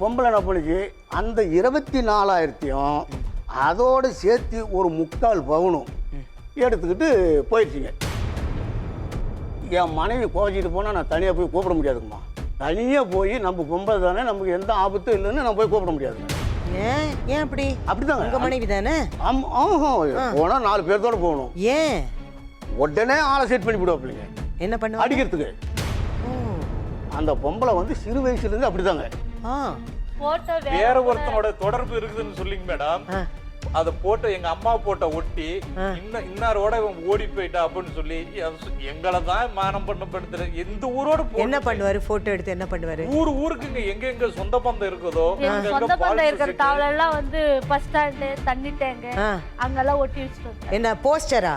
பொம்பளை என்ன பண்ணிச்சு, அந்த 24,000த்தையும் அதோடு சேர்த்து ஒரு 3/4 பவுனும் எடுத்துக்கிட்டு போயிடுச்சுங்க. என் மனைவி கோச்சிட்டு போனால் நான் தனியாக போய் கூப்பிட முடியாதுங்கம்மா. தனியாக போய் நம்ம பொம்பளை தானே, நமக்கு எந்த ஆபத்தும் இல்லைன்னு நான் போய் கூப்பிட முடியாதுங்க. ஏன் அப்படி? அப்படிதாங்க. உங்க மனைவி தானே? போனால் 4 பேர்த்தோட போகணும். ஏன்? உடனே ஆளை செட் பண்ணி விடுவாப்பிள்ளைங்க. என்ன பண்ணுவாங்க? அடிக்கிறதுக்கு. அந்த பொம்பளை வந்து சிறு வயசுலேருந்து அப்படிதாங்க. வேற ஒருத்தனோட தொடர்பு இருக்குதுன்னு சொல்லிங்க மேடம். அத போட்டோ எங்க அம்மா போட்டோ ஒட்டி இன்னாரோட ஓடி போயிட்டா அப்படின்னு சொல்லி எங்களை தான் மானம் பண்ணப்படுத்துற. எந்த ஊரோட என்ன பண்ணுவாரு? போட்டோ எடுத்து என்ன பண்ணுவாரு? ஊருக்குங்க எங்க எங்க சொந்த பந்தம் இருக்குதோ, சொந்த பந்தம் இருக்கிற டவல் எல்லாம் வந்து பஸ் ஸ்டாண்ட், தண்ணி டேங்க் அங்கெல்லாம் ஒட்டி வச்சிட்டு. என்ன போஸ்டரா?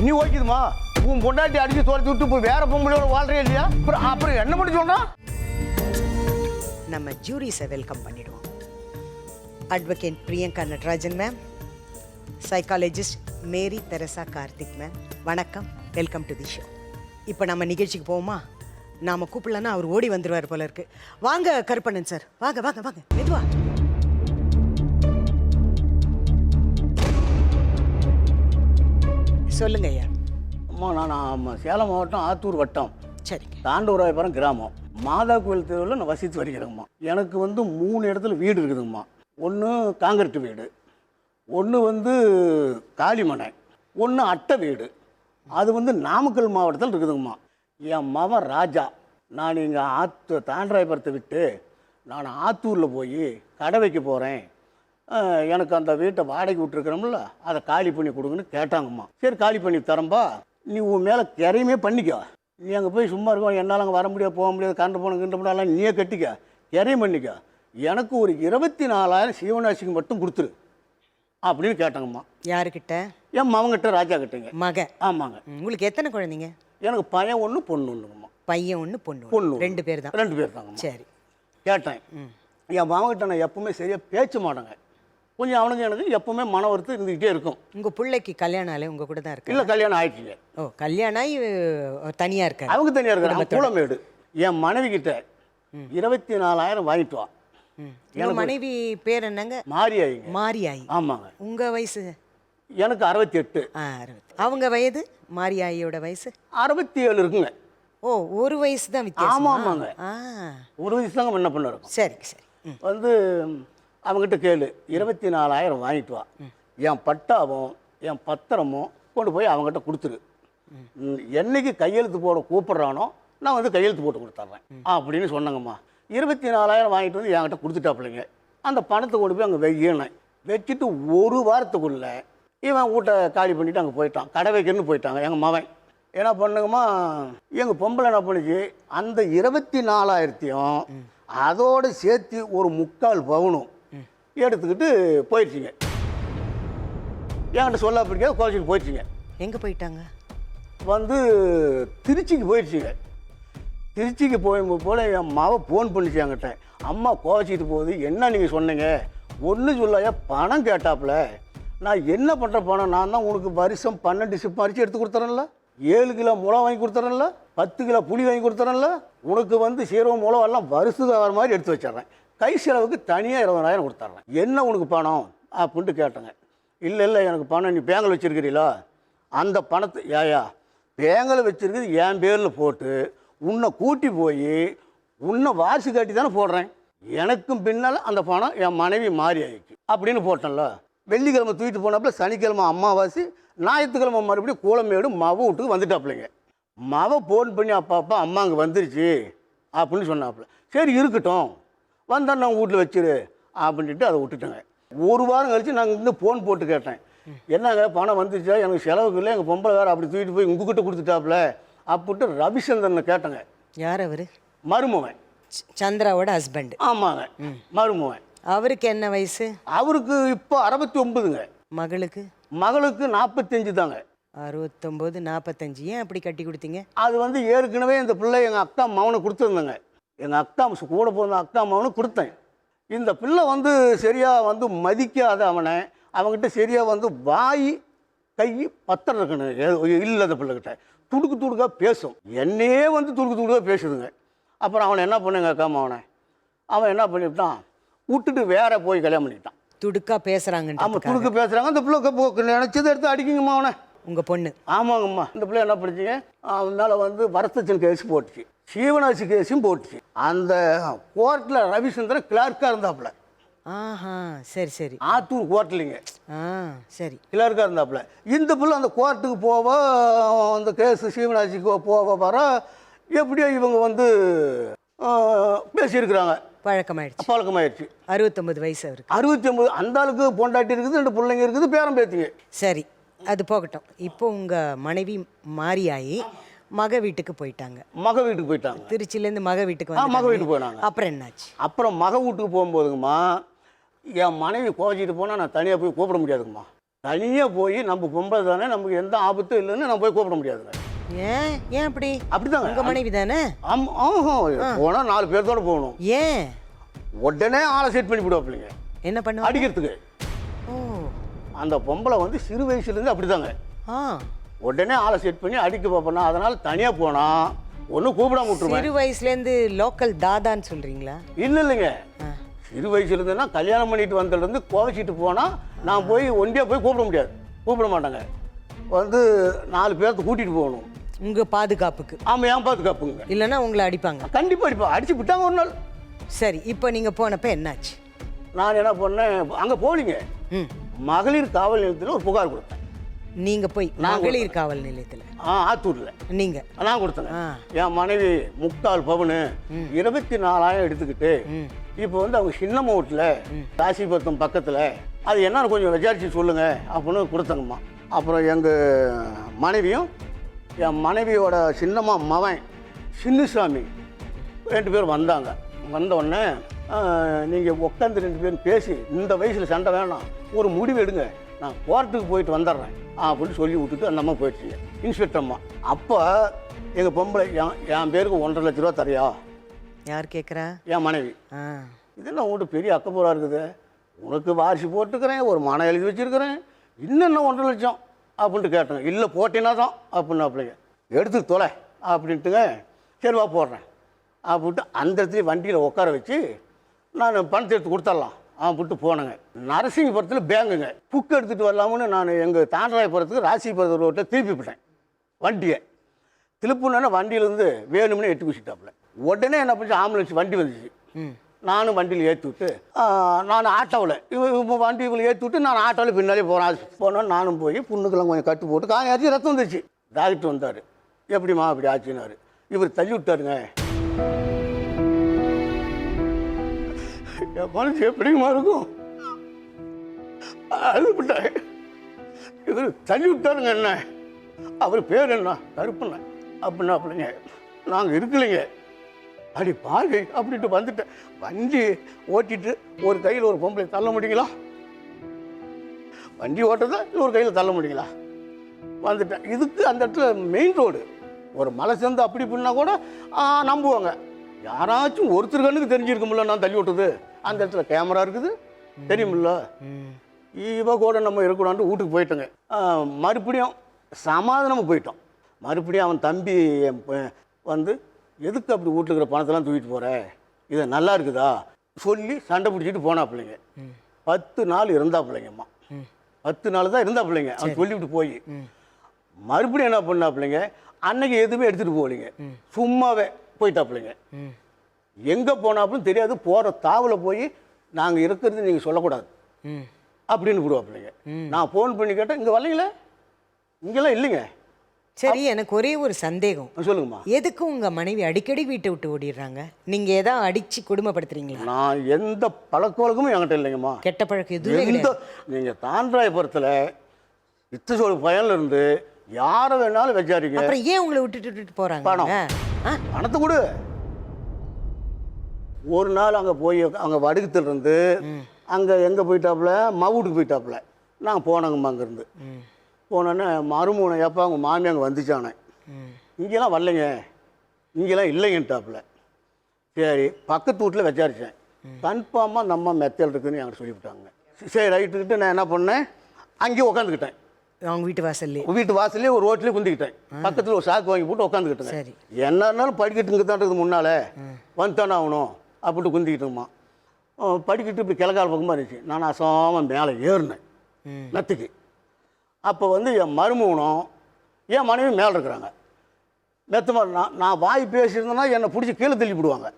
நீ ஓய்க்குதுமா, உன் பொண்டாட்டி அடிச்சு தோர்த்து விட்டு போய் வேற பொம்பளையோட வாழ்றே இல்லையா? அப்புறம் என்ன பண்ணி சொன்னா? நம்ம ஜூரிஸை வெல்கம் பண்ணிடுவோம். Advocate Priyanka Natarajan ma'am, psychologist Mary Theresa Karthik ma'am, வணக்கம், வெல்கம் டு தி ஷோ. இப்போ நம்ம நிகழ்ச்சிக்கு போவோமா? நாம் கூப்பிடலன்னா அவர் ஓடி வந்துடுவார் போல இருக்கு. வாங்க கருப்பண்ணன் சார், வாங்க வாங்க வாங்க, மெதுவா. சொல்லுங்க ஐயா. அம்மா, நான் சேலம் மாவட்டம் ஆத்தூர் வட்டம், சரிங்க, தாண்டூராயபுரம் கிராமம், மாதா கோயில் தெருவில் நான் வசித்து வருகிறேங்கம்மா. எனக்கு வந்து 3 இடத்துல வீடு இருக்குதுங்கம்மா. ஒன்று காங்கிரீட் வீடு, ஒன்று வந்து காளிமனை, ஒன்று அட்டை வீடு. அது வந்து நாமக்கல் மாவட்டத்தில் இருக்குதுங்கம்மா. என் மகன் ராஜா, நான் இங்கே தாண்டராயபுரத்தை விட்டு நான் ஆத்தூரில் போய் கடை வைக்க போகிறேன், எனக்கு அந்த வீட்டை வாடகை விட்டுருக்குறோம்ல, அதை காலி பண்ணி கொடுங்கன்னு கேட்டாங்கம்மா. சரி, காலி பண்ணி தரம்பா, நீ உன் மேலே கிரையுமே பண்ணிக்க, நீ அங்கே போய் சும்மா இருக்கோம், என்னால் அங்கே வர முடியாது, போக முடியாது, கண்டு போன கிண்டு போனாலாம் நீயே கட்டிக்க, கிரையும் பண்ணிக்க, எனக்கு ஒரு 24,000 சீவனாசிக்கு மட்டும் கொடுத்துரு அப்படின்னு கேட்டாங்கம்மா. யாருக்கிட்ட? என் மகன்கிட்ட, ராஜா கிட்டங்க. மக? ஆமாங்க. உங்களுக்கு எத்தனை குழந்தைங்க? எனக்கு பையன் 1 பொண்ணு 1ங்கம்மா. பையன் 1 பொண்ணு 1. 2 பேர் தான்? 2 பேர் தாங்க. சரி. கேட்டேன். என் மகன்கிட்ட நான் எப்பவுமே சரியாக பேச்ச மாட்டேங்க. கொஞ்சம் அவனுக்கு எனக்கு எப்பவுமே மன வருத்தம் இருந்துக்கிட்டே இருக்கும். உங்கள் பிள்ளைக்கு கல்யாணம் ஆகலை? உங்கள் கூட தான் இருக்கு? இல்லை, கல்யாணம் ஆயிடுச்சுங்க. ஓ, கல்யாணம் ஆகி தனியாக இருக்க? அவங்க தனியாக இருக்காங்க, கூலமேடு. என் மனைவி கிட்ட 24,000 வாங்கிட்டு வா. என் மனைவி பேர் என்னங்க? மாரியாயி. மாரியாயி. ஆமாங்க. உங்கள் வயசு? எனக்கு 68. 60. அவங்க வயது? மாரியாயியோட வயசு 67 இருக்குங்க. ஓ, 1 வயசு தான் வித்தியாசம். ஆமாங்க, 1 வயசு தாங்க என்ன பண்ண இருக்கும். சரி சரி. வந்து அவங்ககிட்ட கேளு, 24,000 வாங்கிட்டு வா, என் பட்டாவும் என் பத்திரமும் கொண்டு போய் அவங்ககிட்ட கொடுத்துரு, என்னைக்கு கையெழுத்து போட கூப்பிட்றானோ நான் வந்து கையெழுத்து போட்டு கொடுத்துட்றேன் அப்படின்னு சொன்னாங்கம்மா. 24,000 வாங்கிட்டு வந்து என்கிட்ட கொடுத்துட்டாப்பிள்ளைங்க. அந்த பணத்தை கொண்டு போய் அங்கே வையினேன். வச்சுட்டு 1 வாரத்துக்குள்ளே இவன் வீட்டை காலி பண்ணிவிட்டு அங்கே போயிட்டான், கடை வைக்கணும்னு போயிட்டாங்க. எங்கள் மகன் என்ன பண்ணுங்கம்மா, எங்கள் பொம்பளை என்ன பண்ணிச்சு, அந்த 24,000த்தையும் அதோடு சேர்த்து ஒரு 3/4 பவுனும் எடுத்துக்கிட்டு போயிடுச்சுங்க. என்கிட்ட சொல்ல பிடிக்காது, கோச்சிட்டு போயிடுச்சுங்க. எங்கே போயிட்டாங்க? வந்து திருச்சிக்கு போயிடுச்சுங்க. திருச்சிக்கு போல என் மாவை ஃபோன் பண்ணிச்சு என்கிட்ட, அம்மா கோச்சிட்டு போகுது, என்ன நீங்கள் சொன்னீங்க? ஒன்றும் சொல்லாயா, பணம் கேட்டாப்புல. நான் என்ன பண்ணுற பணம், நான் தான் உனக்கு வருஷம் 12 சிப் அரிசி எடுத்து கொடுத்துறேன்ல, 7 கிலோ முளை வாங்கி கொடுத்துறேன்ல, 10 கிலோ புளி வாங்கி கொடுத்துறேன்ல, உனக்கு வந்து சீரகம் முளை எல்லாம் வருஷத்துக்கு வர மாதிரி எடுத்து வச்சிட்றேன், கை செலவுக்கு தனியாக 20,000 கொடுத்துட்றேன், என்ன உனக்கு பணம் அப்படின்ட்டு கேட்டேங்க. இல்லை இல்லை, எனக்கு பணம், நீ பேங்கில் வச்சுருக்கிறீங்களா, அந்த பணத்தை ஏயா பேங்கில் வச்சுருக்குது என் பேரில் போட்டு உன்னை கூட்டி போய் உன்னை வாசி காட்டி தானே போடுறேன், எனக்கும் பின்னால் அந்த பணம் என் மனைவி மாறி ஆயிடுச்சு அப்படின்னு போட்டேன்ல. வெள்ளிக்கிழமை தூக்கிட்டு போனாப்புல, சனிக்கிழமை அம்மாவாசி, ஞாயிற்றுக்கிழமை மறுபடியும் கூலமேடு மவ வீட்டுக்கு வந்துட்டாப்புலைங்க. மவ ஃபோன் பண்ணி அப்பா அம்மா அங்கே வந்துருச்சு அப்படின்னு சொன்னாப்புல. சரி இருக்கட்டும், வந்தால் நான் வீட்டில் வச்சிரு அப்படின்ட்டு அதை விட்டுட்டேங்க. 1 வாரம் கழித்து நாங்கள் இங்கே ஃபோன் போட்டு கேட்டேன், என்னங்க பணம் வந்துருச்சா, எனக்கு செலவுக்கு இல்லை, எங்கள் பொம்பளை வேறு அப்படி தூக்கிட்டு போய் உங்ககிட்ட கொடுத்துட்டாப்புல அப்படின்ட்டு ரவிச்சந்திரனை கேட்டேங்க. யார் அவர்? மருமவன், சந்திராவோட ஹஸ்பண்ட். ஆமாங்க, மருமவன். அவருக்கு என்ன வயசு? அவருக்கு இப்போ 69ங்க. மகளுக்கு? மகளுக்கு 45 தாங்க. 69 45 ஏன் அப்படி கட்டி கொடுத்தீங்க? அது வந்து ஏற்கனவே இந்த பிள்ளை எங்கள் அக்கா மகனுக்கு கொடுத்துருந்தேங்க. எங்கள் அக்கா கூட பிறந்த அக்கா மகனுக்கு கொடுத்தேன். இந்த பிள்ளை வந்து சரியாக வந்து மதிக்காத அவன்கிட்ட சரியாக வந்து வாய் கை பத்திரம் இருக்கணும் இல்லை. அந்த பிள்ளைகிட்ட துடுக்காக பேசும். என்னையே வந்து துடுக்காக பேசுதுங்க. அப்புறம் அவனை என்ன பண்ணுங்க அக்கா அவன் என்ன பண்ணிவிட்டான், விட்டுட்டு வேற போய் கல்யாணம் பண்ணிட்டான். துடுக்கா பேசுகிறாங்க. ஆமாம், துடுக்க பேசுகிறாங்க. அந்த பிள்ளை நினச்சதை எடுத்து அடிக்குங்கம்மா அவனை. உங்கள் பொண்ணு? ஆமாங்கம்மா. இந்த பிள்ளை என்ன பண்ணிச்சிங்க, அவன் மேலே வந்து வரதட்சணை கேஸ் போட்டுச்சு, சீவனாசி கேஸும் போட்டுச்சு. அந்த கோர்ட்டில் ரவிச்சந்திரன் கிளார்க்காக இருந்தாப்புல. ஆஹா, சரி சரி. ஆத்தூர் கோர்ட்லிங்க. சரி, கிளார்க்காக இருந்தாப்புல. இந்த பிள்ளை அந்த கோர்ட்டுக்கு போவ, அந்த கேஸு சீவனாசிக்கு போவ வர எப்படியோ இவங்க வந்து பேசியிருக்கிறாங்க. பழக்கமாயிடுச்சு. 69 வயசு அவருக்கு. 69. அந்த ஆளுக்கு பொண்டாட்டி இருக்குது, 2 பிள்ளைங்க இருக்குது, பேரம் பேத்திங்க. சரி, அது போகட்டும். இப்போ உங்கள் மனைவி மாறியாயி மக வீட்டுக்கு போயிட்டாங்க. திருச்சியிலேருந்து மக வீட்டுக்கு மக வீட்டுக்கு போனாங்க. அப்புறம் என்னாச்சு? அப்புறம் மக வீட்டுக்கு போகும்போதுங்கம்மா, என் மனைவி கோச்சிட்டு போனால் நான் தனியாக போய் கூப்பிட முடியாதுங்கம்மா. தனியாக போய் நம்ம பொம்பளை தானே, நமக்கு எந்த ஆபத்தும் இல்லைன்னு நான் போய் கூப்பிட முடியாதுங்க. ஏன் அப்படி? அப்படிதாங்க. உங்கள் மனைவி தானே? போனால் 4 பேர்த்தோட போகணும். ஏன்? உடனே ஆளை செட் பண்ணி விடுவாப்பிள்ளைங்க. என்ன பண்ண? அடிக்கிறதுக்கு. அந்த பொம்பளை வந்து சிறு வயசுலேருந்து அப்படிதாங்க. உடனே ஆளை செட் பண்ணி அடிக்க பார்ப்பேன். அதனால் தனியாக போனால் ஒன்றும் கூப்பிடாம விட்டுருவேன். சிறு வயசுலேருந்து லோக்கல் தாதான்னு சொல்கிறீங்களா? இல்லைங்க, சிறு வயசுலேருந்துன்னா கல்யாணம் பண்ணிட்டு வந்ததுலேருந்து கோவச்சிட்டு போனால் நான் போய் ஒண்டியாக போய் கூப்பிட மாட்டாங்க. வந்து 4 பேர்த்து கூட்டிகிட்டு போகணும். உங்கள் பாதுகாப்புக்கு? ஆமாம், என் பாதுகாப்புங்க. இல்லைன்னா உங்களை அடிப்பாங்க? கண்டிப்பாக அடிப்பாங்க. அடிச்சு விட்டாங்க ஒரு நாள். சரி, இப்போ நீங்கள் போனப்போ என்னாச்சு? நான் என்ன பண்ணேன், அங்கே போனீங்க மகளிர் காவல் நிலையத்தில் ஒரு புகார் கொடுத்தேன். நீங்கள் போய் மகளிர் காவல் நிலையத்தில்? ஆத்தூரில். நீங்கள்? நான் கொடுத்தேங்க. என் மனைவி 3/4 பவுனு 24,000 எடுத்துக்கிட்டு இப்போ வந்து அவங்க சின்னம்மா வீட்டில் ராசிபுரம் பக்கத்தில் அது என்னன்னு கொஞ்சம் விசாரிச்சு சொல்லுங்க அப்படின்னு கொடுத்தங்கம்மா. அப்புறம் எங்கள் மனைவியும் என் மனைவியோட சின்னம்மா மவன் சின்னசாமி 2 பேரும் வந்தாங்க. வந்தோடனே நீங்கள் உட்காந்து 2 பேரும் பேசி இந்த வயசில் சண்டை வேணாம், ஒரு முடிவு எடுங்க, நான் கோர்ட்டுக்கு போயிட்டு வந்துடுறேன் அப்படின்னு சொல்லி விட்டுட்டு அந்த அம்மா போயிடுச்சுங்க. இன்ஸ்பெக்டர் அம்மா. அப்போ எங்கள் பொம்பளை என் பேருக்கு 1.5 லட்ச ரூபா தரியா? யார் கேட்குறா? என் மனைவி. இதெல்லாம் உங்கள்கிட்ட பெரிய அக்கப்போராக இருக்குது, உனக்கு வாரிசு போட்டுக்கிறேன், ஒரு மனை எழுதி வச்சுருக்கிறேன், இன்னும் 1.5 லட்சம் அப்படின்ட்டு கேட்டேங்க. இல்லை போட்டினா தான் அப்படின்னு அப்படிங்க. எடுத்து தொலை அப்படின்ட்டுங்க. சரிவா போடுறேன் அப்படின்ட்டு அந்த இடத்துல வண்டியில் உட்கார வச்சு நான் பணத்தை எடுத்து கொடுத்துடலாம் அப்படின்ட்டு போனேங்க. நரசிங்கபுரத்தில் பேங்குங்க. புக்கு எடுத்துகிட்டு வரலாம்னு நான் எங்கள் தாண்டராயபுரத்துக்கு ராசிபுரம் ரோட்டில் திருப்பி விட்டேன் வண்டியை. திருப்பினோடனே வண்டியிலேருந்து வேணும்னு எட்டு குச்சிட்டாப்புல. உடனே என்ன பண்ணி ஆம்புலன்ஸ் வண்டி வந்துச்சு. நானும் வண்டியில் ஏற்றி விட்டு நான் ஆட்டோவில் வண்டியில் ஏற்றி விட்டு நான் ஆட்டோவில் பின்னாலே போனோம். நானும் போய் புண்ணுக்கெல்லாம் கொஞ்சம் கட்டு போட்டு காயாச்சு ரத்தம் வந்துச்சு. டாக்டர் வந்தார். எப்படிம்மா அப்படி ஆச்சுன்னாரு. இவர் தள்ளி விட்டாருங்க. என் மனசு எப்படிமா இருக்கும், அழுப்பிட்டேன். இவர் தள்ளி விட்டாருங்க. என்ன அவர் பேர் என்ன கருப்புண்ண அப்படின்னா அப்படிங்க. நாங்கள் இருக்கலைங்க. அப்படி பாரு அப்படின்ட்டு வந்துட்டேன். வண்டி ஓட்டிட்டு ஒரு கையில் ஒரு பொம்பளை தள்ள முடியுங்களா? வண்டி ஓட்டுறதா இல்லை ஒரு கையில் தள்ள முடியுங்களா? வந்துட்டேன். இதுக்கு அந்த இடத்துல மெயின் ரோடு, ஒரு மலை சேர்ந்து அப்படி பண்ணால் கூட நம்புவாங்க. யாராச்சும் ஒருத்தர் கண்ணுக்கு தெரிஞ்சிருக்கும்ல நான் தள்ளி விட்டது. அந்த இடத்துல கேமரா இருக்குது தெரியுமில்ல. இவ கூட நம்ம இருக்கக்கூடாது வீட்டுக்கு போயிட்டோங்க. மறுபடியும் சமாதானமாக போயிட்டோம். மறுபடியும் அவன் தம்பி வந்து எதுக்கு அப்படி வீட்டில் இருக்கிற பணத்தெல்லாம் தூக்கிட்டு போகிற, இது நல்லா இருக்குதா சொல்லி சண்டை பிடிச்சிட்டு போனா பிள்ளைங்க. 10 நாள் இருந்தா பிள்ளைங்கம்மா. 10 நாள் தான் இருந்தா பிள்ளைங்க. அவன் சொல்லிவிட்டு போய் மறுபடியும் என்ன பண்ணா பிள்ளைங்க, அன்னைக்கு எதுவுமே எடுத்துகிட்டு போகலைங்க. சும்மாவே போயிட்டா பிள்ளைங்க. எங்கே போனாப்புலும் தெரியாது. போகிற தாவில் போய் நாங்கள் இருக்கிறது நீங்கள் சொல்லக்கூடாது அப்படின்னு போடுவா பிள்ளைங்க. நான் ஃபோன் பண்ணி கேட்டேன், இங்கே வரலைங்களே, இங்கெல்லாம் இல்லைங்க. சரி, எனக்கு ஒரே ஒரு சந்தேகம். சொல்லுங்கம்மா. எதுக்கு உங்கள் மனைவி அடிக்கடி வீட்டை விட்டு ஓடிடுறாங்க? நீங்கள் எதாவது அடித்து குடும்பப்படுத்துறீங்களா? நான் எந்த பழக்க வழக்கமும் என்கிட்ட இல்லைங்கம்மா. கெட்ட பழக்கம் எதுவும்? நீங்கள் தாண்டராயபுரத்தில் இத்தசோடு பயனில் இருந்து யாரை வேணாலும் வச்சாரிங்க. அப்புறம் ஏன் உங்களை விட்டுட்டு போகிறாங்க? பணத்தை கொடு. ஒரு நாள் அங்கே போய் அங்கே வடுக்கத்தில் இருந்து அங்கே எங்கே போயிட்டாப்புல, மவுட்டுக்கு போயிட்டாப்புல. நாங்கள் போனாங்கம்மா. அங்கேருந்து போனோன்னே மறுமூணு எப்போ அவங்க மாமி அங்கே வந்துச்சானே, இங்கெல்லாம் வரலைங்க, இங்கெல்லாம் இல்லைங்கன்ட்டாப்புல. சரி, பக்கத்து வீட்டில் விசாரித்தேன். கன்ஃபார்மாக நம்ம மெத்தல் இருக்குதுன்னு என்கிட்ட சொல்லிவிட்டாங்க. சரி ரைட்டுக்கிட்டு நான் என்ன பண்ணேன், அங்கேயே உட்காந்துக்கிட்டேன். அவங்க வீட்டு வாசல்லே ஒரு ரோட்லேயே குந்திக்கிட்டேன். பக்கத்தில் ஒரு சாக்கு வாங்கி போட்டு உட்காந்துக்கிட்டேன். சரி. என்ன இருந்தாலும் படிக்கட்டுங்க தான் இருக்குது, முன்னால் வந்துட்டானே ஆகணும் அப்படின்ட்டு குந்திக்கிட்டோம்மா. படிக்கட்டு இப்படி கிழக்கால பக்கமாக இருந்துச்சு. நான் அசாமல் மேலே ஏறினேன் மெத்துக்கு. அப்போ வந்து என் மருமகனும் என் மனைவி மேலே இருக்கிறாங்க. மெத்த மாதிரி நான் வாய் பேசியிருந்தேன்னா என்னை பிடிச்சி கீழே தள்ளி விடுவாங்க.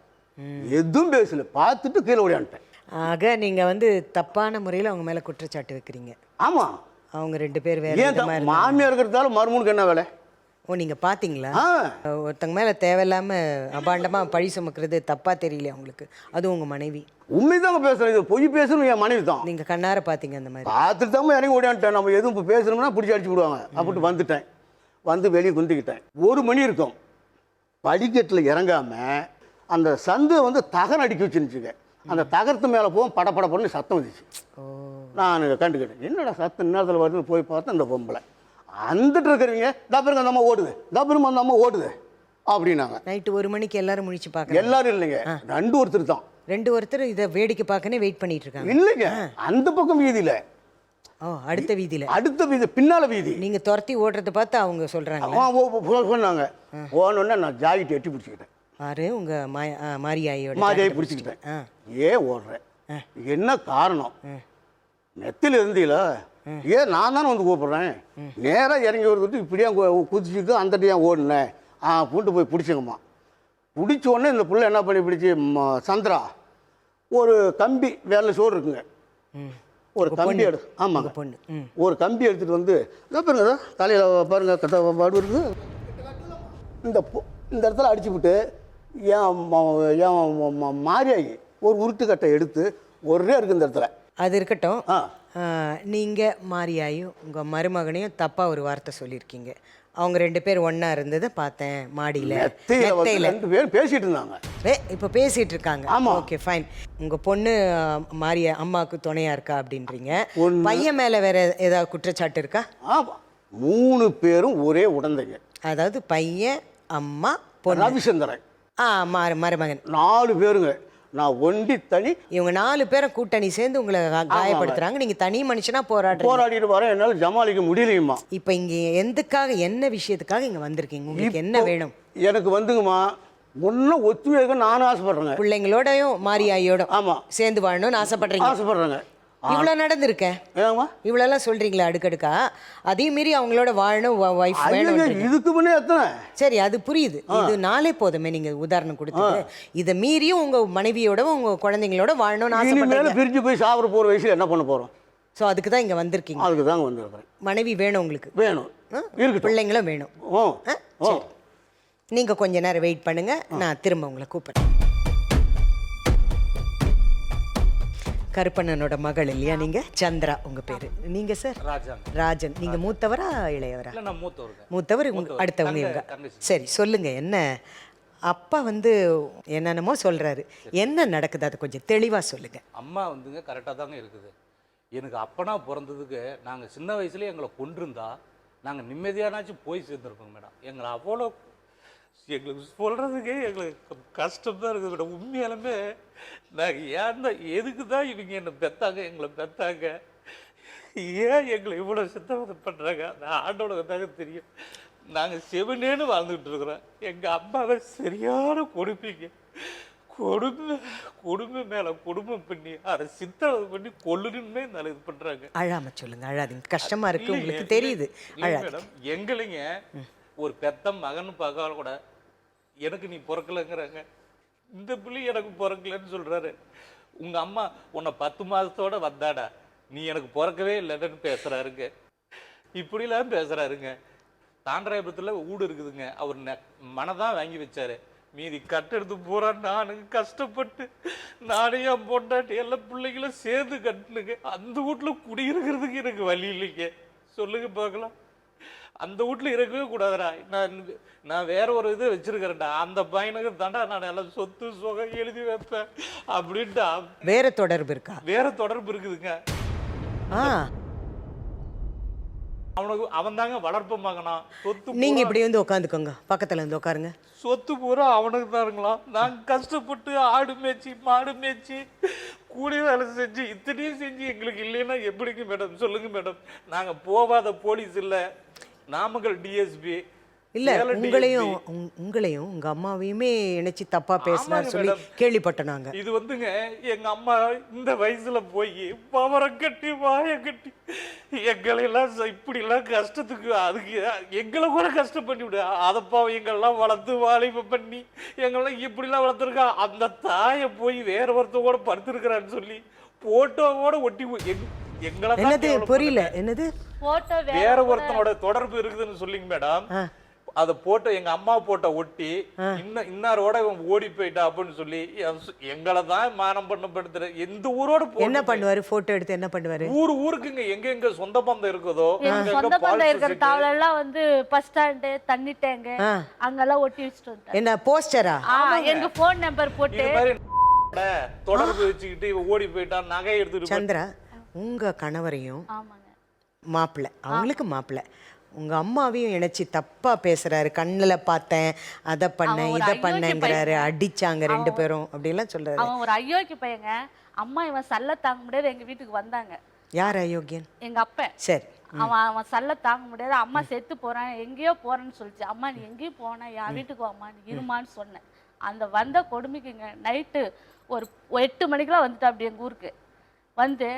எதுவும் பேசல, பார்த்துட்டு கீழே ஓடியான்ட்டேன். ஆக நீங்கள் வந்து தப்பான முறையில் அவங்க மேலே குற்றச்சாட்டு வைக்கிறீங்க. ஆமாம், அவங்க 2 பேர் வேறு ஏன் மாமியார் இருக்கிறதால மருமனுக்கு என்ன வேலை? ஓ, நீங்கள் பார்த்தீங்களா? ஒருத்தங்க மேலே தேவையில்லாமல் அபாண்டமாக பழி சுமக்கிறது தப்பாக தெரியல அவங்களுக்கு, அதுவும் உங்கள் மனைவி. உண்மைதாங்க பேசுகிறேன், இது பொய் பேசணும் என் மனைவி தான். நீங்கள் கண்ணார பார்த்தீங்க அந்த மாதிரி? பார்த்துட்டு தான் இறங்கி ஓடியான்ட்டேன். நம்ம எதுவும் இப்போ பேசணும்னா பிடிச்சி அடிச்சு விடுவாங்க அப்படின்ட்டு வந்துட்டேன். வந்து வெளியே குந்திக்கிட்டேன். 1 மணி இருக்கும். படிக்கட்டில் இறங்காமல் அந்த சந்து வந்து தகரம் அடிக்க வச்சுருந்துச்சுங்க. அந்த தகரத்து மேலே போகும் படப்படப்படன்னு சத்தம் வந்துச்சு. நான் கண்டுக்கிட்டேன், என்னடா சத்தம் நேரத்தில் வருதுன்னு போய் பார்த்தேன். அந்த பொம்பளை வந்துட்டு இருக்கிறவங்க தப்புருங்க அந்த அம்மா ஓடுது, தப்புருமா அந்த அம்மா ஓடுது அப்படின்னாங்க. நைட்டு 1 மணிக்கு எல்லாரும் முடிச்சு பார்க்க? எல்லாரும் இல்லைங்க, 2 ஒருத்தர் தான். 2 ஒருத்தர் இதை வேடிக்கை பார்க்கனே வெயிட் பண்ணிட்டு இருக்காங்க. இல்லைங்க, அந்த பக்கம் வீதியில். ஓ, அடுத்த வீதியில்? அடுத்த வீதி, பின்னால வீதி. நீங்க துரத்தி ஓடுறத பார்த்து அவங்க சொல்றாங்க. சொன்னாங்க. போனோடனே நான் ஜாக்கெட் எட்டி பிடிச்சிக்கிட்டேன். பாரு, உங்க மாரியாயோட மாரியாயை பிடிச்சிக்கிட்டேன். ஏன் ஓடுறேன், என்ன காரணம்? நெத்தில இருந்தீங்களா? ஏன் நான் தானே வந்து கூப்பிட்றேன், நேராக இறங்கி வருதுட்டு இப்படியே குதிச்சுட்டு அந்த ஏன் ஓடினேன் பூண்டு போய் பிடிச்சிங்கம்மா. பிடிச்ச உடனே இந்த பிள்ளை என்ன பண்ணி பிடிச்சி, சந்திரா ஒரு கம்பி வேலை சோறு இருக்குங்க, ஒரு கம்பி எடுத்து, ஆமாங்க பொண்ணு, ஒரு கம்பி எடுத்துகிட்டு வந்து பாருங்க தலையில் பாருங்க பாடு இருக்குது, இந்த இடத்துல அடிச்சுவிட்டு என் மாரியாகி ஒரு உருட்டுக்கட்டை எடுத்து ஒரே இருக்குது இந்த இடத்துல. அது இருக்கட்டும். நீங்கள் மாரியாயும் உங்கள் மருமகனையும் தப்பாக ஒரு வார்த்தை சொல்லியிருக்கீங்க. அவங்க 2 பேர் ஒன்றா இருந்ததை பார்த்தேன் மாடியில். 2 பேர் பேசிகிட்டு இருந்தாங்க. இப்போ பேசிகிட்டு இருக்காங்க. ஆமாம், ஓகே ஃபைன். உங்கள் பொண்ணு மாரியா அம்மாவுக்கு துணையாக இருக்கா அப்படின்றீங்க. பையன் மேலே வேறு ஏதாவது குற்றச்சாட்டு இருக்கா? ஆமாம், 3 பேரும் ஒரே உடந்தைங்க. அதாவது பையன், அம்மா, பொண்ணு, ரவிச்சந்திரன், மருமகன், 4 பேருங்க. நான் ஒண்டி தனி. இவங்க 4 பேரை கூட்டணி சேர்ந்து உங்களை காயப்படுத்துறாங்க. நீங்க தனி மனுஷனா போராடிட்டு வரேன், என்னால் ஜமாளிக்க முடியலையுமா. இப்போ இங்கே எதுக்காக, என்ன விஷயத்துக்காக இங்கே வந்திருக்கீங்க? உங்களுக்கு என்ன வேணும்? எனக்கு வந்துங்கம்மா, ஒன்றும் ஒத்துமையாக நானும் ஆசைப்படுறேங்க. பிள்ளைங்களோடையும் மாரியாயோட ஆமாம் சேர்ந்து வாழணும்னு ஆசைப்படுறேங்க. இவ்வளோ நடந்திருக்கேன், இவ்வளோலாம் சொல்கிறீங்களா அடுக்கடுக்கா? அதையும் மீறி அவங்களோட வாழணும், ஒய்ஃப் வேணும். இதுக்கு முன்னே எத்தனை? சரி, அது புரியுது. இது 4 போதுமே நீங்கள் உதாரணம் கொடுத்தது. இதை மீறியும் உங்கள் மனைவியோட உங்கள் குழந்தைங்களோட வாழணும்னு ஆசைப்படுறீங்க. பிரிஞ்சு போய் சாப்பிட போகிற வயசில் என்ன பண்ண போகிறோம்? ஸோ அதுக்கு தான் இங்கே வந்திருக்கீங்க. அதுக்கு தாங்க வந்திருக்கிறேன். மனைவி வேணும் உங்களுக்கு? வேணும், இருக்கு. பிள்ளைங்களும் வேணும். நீங்கள் கொஞ்ச நேரம் வெயிட் பண்ணுங்கள், நான் திரும்ப உங்களை கூப்பிட்றேன். கருப்பண்ணனோட மகள் இல்லையா நீங்க? சந்திரா உங்க பேரு. நீங்க சார்? ராஜன். நீங்க மூத்தவரா இளையவரா? மூத்தவர். அடுத்தவங்க இவங்க. சரி, சொல்லுங்க, என்ன அப்பா வந்து என்னென்னமோ சொல்றாரு, என்ன நடக்குது அதை கொஞ்சம் தெளிவா சொல்லுங்க. அம்மா வந்துங்க கரெக்டாக தாங்க இருக்குது. எனக்கு அப்பனா பிறந்ததுக்கு நாங்கள் சின்ன வயசுலேயே எங்களை கொண்டிருந்தா நாங்கள் நிம்மதியானாச்சும் போய் சேர்ந்துருப்போங்க மேடம். எங்களை அவ்வளோ எங்களுக்கு சொல்கிறதுக்கே எங்களுக்கு கஷ்டம் தான் இருக்குது மேடம். உண்மையாலுமே நாங்கள் ஏன் எதுக்கு தான் இவங்க என்னை பெற்றாங்க, எங்களை பெற்றாங்க, ஏன் எங்களை இவ்வளோ சித்தவதை பண்ணுறாங்க, நான் ஆண்டோட தாங்க தெரியும். நாங்கள் செவனேன்னு வாழ்ந்துக்கிட்டு இருக்கிறோம். எங்கள் அம்மாவை சரியான கொடுப்பீங்க, குடும்பம் மேலே குடும்பம் பண்ணி அதை சித்தவதை பண்ணி கொல்லுன்னு மேலே இது பண்ணுறாங்க. அழாம சொல்லுங்க, அழாதீங்க, கஷ்டமாக இருக்குது உங்களுக்கு தெரியுது. மேடம், எங்களைங்க ஒரு பெத்த மகன் பார்க்க கூட எனக்கு நீ பிறக்கலைங்கிறாங்க. இந்த பிள்ளை எனக்கு பிறக்கலன்னு சொல்கிறாரு. உங்கள் அம்மா உன்னை 10 மாதத்தோடு வந்தாடா, நீ எனக்கு பிறக்கவே இல்லைன்னு பேசுகிறாருங்க. இப்படிலாம் பேசுகிறாருங்க. தாண்டராயபுரத்தில் வீடு இருக்குதுங்க, அவர் மனதான் வாங்கி வச்சாரு. மீதி கட்டெடுத்து பூரா நானுங்க கஷ்டப்பட்டு நானே என் பொண்டாட்டி எல்லா பிள்ளைங்களும் சேர்ந்து கட்டுனுங்க. அந்த வீட்டில் குடியிருக்கிறதுக்கு எனக்கு வழி இல்லைங்க. சொல்லுங்க பார்க்கலாம். அந்த வீட்டில் இருக்கவே கூடாதுடா, நான் வேற ஒரு இது வச்சிருக்கிறேன்டா, அந்த பையனுக்கு தாண்டா நான் எல்லாம் சொத்து சொகை எழுதி வைப்பேன் அப்படின்ட்டா. வேற தொடர்பு இருக்கா? வேற தொடர்பு இருக்குதுங்க. அவன் தாங்க வளர்ப்பு மகனா. சொத்து நீங்க இப்படி வந்து உட்காந்துக்கோங்க, பக்கத்துல இருந்து உட்காருங்க. சொத்து பூரா அவனுக்கு தாருங்களா. நாங்க கஷ்டப்பட்டு ஆடு மேய்ச்சி மாடு மேய்ச்சி கூலி வேலை செஞ்சு இத்தனையும் செஞ்சு எங்களுக்கு இல்லைன்னா எப்படிங்க மேடம் சொல்லுங்க மேடம். நாங்க போகாத போலீஸ் இல்ல, நாமக்கல் டிஎஸ்பி இல்ல உங்களையும் உங்க அம்மாவையுமே நினைச்சு தப்பா பேசினார் சொல்லி கேள்விப்பட்டோம் நாங்க. இது வந்துங்க எங்க அம்மா இந்த வயசுல போய் பவரம் கட்டி வாய கட்டி எங்களெல்லாம் இப்படி எல்லாம் கஷ்டத்துக்கு அதுக்கு எங்களை கூட கஷ்டம் பண்ணி விடு அதப்பா எங்கெல்லாம் வளர்த்து வாலிபம் பண்ணி எங்கெல்லாம் இப்படிலாம் வளர்த்துருக்கா. அந்த தாயை போய் வேற ஒருத்த கூட படுத்திருக்கிறான்னு சொல்லி போட்டோவோட ஒட்டி எங்களை என்னது புரியல, என்னது போட்டோ வேற ஒருத்தனோட தொடர்பு இருக்குதுன்னு சொல்லிங்க மேடம். அத போட்டோ எங்க அம்மா போட்டோ ஒட்டி இன்னாரோட ஓடி போயிட்டா அப்படின்னு சொல்லி எங்களை தான் மானம் பண்ணப்படுத்துற. எந்த ஊரோட என்ன பண்ணுவாரு, போட்டோ எடுத்து என்ன பண்ணுவாரு? ஊருக்குங்க எங்க எங்க சொந்த பந்தம் இருக்குதோ சொந்த பந்தம் இருக்கிற டவல் எல்லாம் வந்து பஸ் ஸ்டாண்டு தண்ணி டேங்க அங்கெல்லாம் ஒட்டி வச்சுட்டு வந்தேன். என்ன போஸ்டரா? எங்க போன் நம்பர் போட்டு தொடர்பு வச்சுக்கிட்டு ஓடி போயிட்டான் நகை எடுத்துட்டு. சந்திரா, உங்க கணவரையும் மாப்பிள்ளை, அவங்களுக்கு மாப்பிள்ளை, உங்க அம்மாவையும் இணைச்சி தப்பா பேசுறாரு. கண்ணுல பார்த்தேன், அதை பண்ணேன் இதை பண்ணேங்கிறாரு, அடிச்சாங்க ரெண்டு பேரும் அப்படிலாம் சொல்றாரு. அவன் ஒரு அயோக்கிய பையங்க. அம்மா இவன் சல்ல தாங்க முடியாது எங்க வீட்டுக்கு வந்தாங்க. யார் அயோக்கியன்? எங்க அப்பா. சரி. அவன் சல்ல தாங்க முடியாது, அம்மா செத்து போறேன் எங்கேயோ போறேன்னு சொல்லிச்சு. அம்மா நீ எங்கேயும் போன என் வீட்டுக்கு வாம்மா நீ இருமான்னு சொன்னேன். அந்த வந்த கொடுமைக்குங்க நைட்டு ஒரு 8 மணிக்கெல்லாம் வந்துட்டா அப்படி எங்க ஊருக்கு வந்து,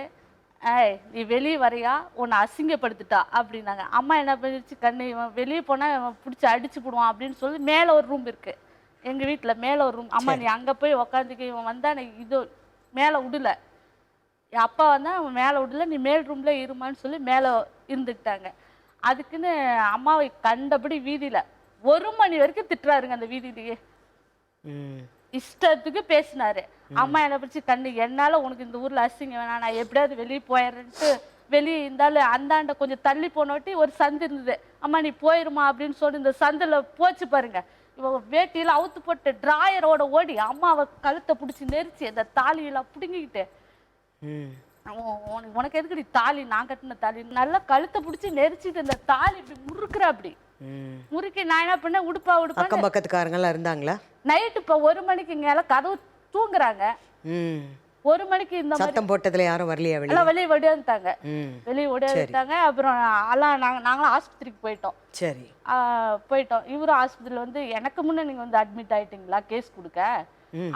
ஏய் நீ வெளியே வரையா உன்னை அசிங்கப்படுத்திட்டா அப்படின்னாங்க. அம்மா என்ன பண்ணிடுச்சு, கண்ணு இவன் வெளியே போனால் இவன் பிடிச்சி அடிச்சு போடுவான் அப்படின்னு சொல்லி மேலே ஒரு ரூம் இருக்கு எங்கள் வீட்டில், மேலே ஒரு ரூம். அம்மா நீ அங்கே போய் உக்காந்துக்க, இவன் வந்தா நீ இது மேலே விடல, என் அப்பா வந்தா அவன் மேலே விடல, நீ மேல் ரூம்ல இருமான்னு சொல்லி மேலே இருந்துக்கிட்டாங்க. அதுக்குன்னு அம்மாவை கண்டபடி வீதியில் 1 மணி வரைக்கும் திட்டுறாருங்க. அந்த வீதியிலேயே இஷ்டத்துக்கு பேசினாரு. அம்மா என்ன பிடிச்சி, கண்ணு என்னால உனக்கு இந்த ஊர்ல அசிங்க வேணாம், நான் எப்படியாவது வெளியே போயிடுறேன்ட்டு வெளியே இருந்தாலும் அந்தாண்ட கொஞ்சம் தள்ளி போனோட்டி ஒரு சந்து இருந்தது. அம்மா நீ போயிருமா அப்படின்னு சொல்லி இந்த சந்தில் போச்சு பாருங்க. இவன் வேட்டியில அவுத்து போட்டு டிராயரோட ஓடி அம்மாவை கழுத்தை பிடிச்சி நெரிச்சு அந்த தாலியெல்லாம் பிடுங்கிக்கிட்டு, உனக்கு எதுக்கு தாலி, நான் கட்டின தாலி, நல்லா கழுத்தை பிடிச்சி நெரிச்சிட்டு இந்த தாலி இப்படி முறுக்குற அப்படி முறுக்கி நான் என்ன பண்ண உடுப்பா அக்கம் பக்கத்துக்காரங்க எல்லாம் இருந்தாங்களா? நைட்டு இப்போ 1 மணிக்கு இங்க கதவு தூங்குறாங்க. 1 மணிக்கு இந்த சத்தம் போட்டதுல யாரும் வரலையா? வெளியே ஓடியாந்துட்டாங்க, வெளியே ஓடியாந்துட்டாங்க. அப்புறம் எல்லாம் நாங்களும் ஆஸ்பத்திரிக்கு போயிட்டோம். சரி போயிட்டோம். இவரும் ஆஸ்பத்திரியில் வந்து எனக்கு முன்னே நீங்க வந்து அட்மிட் ஆயிட்டீங்களா கேஸ் கொடுக்க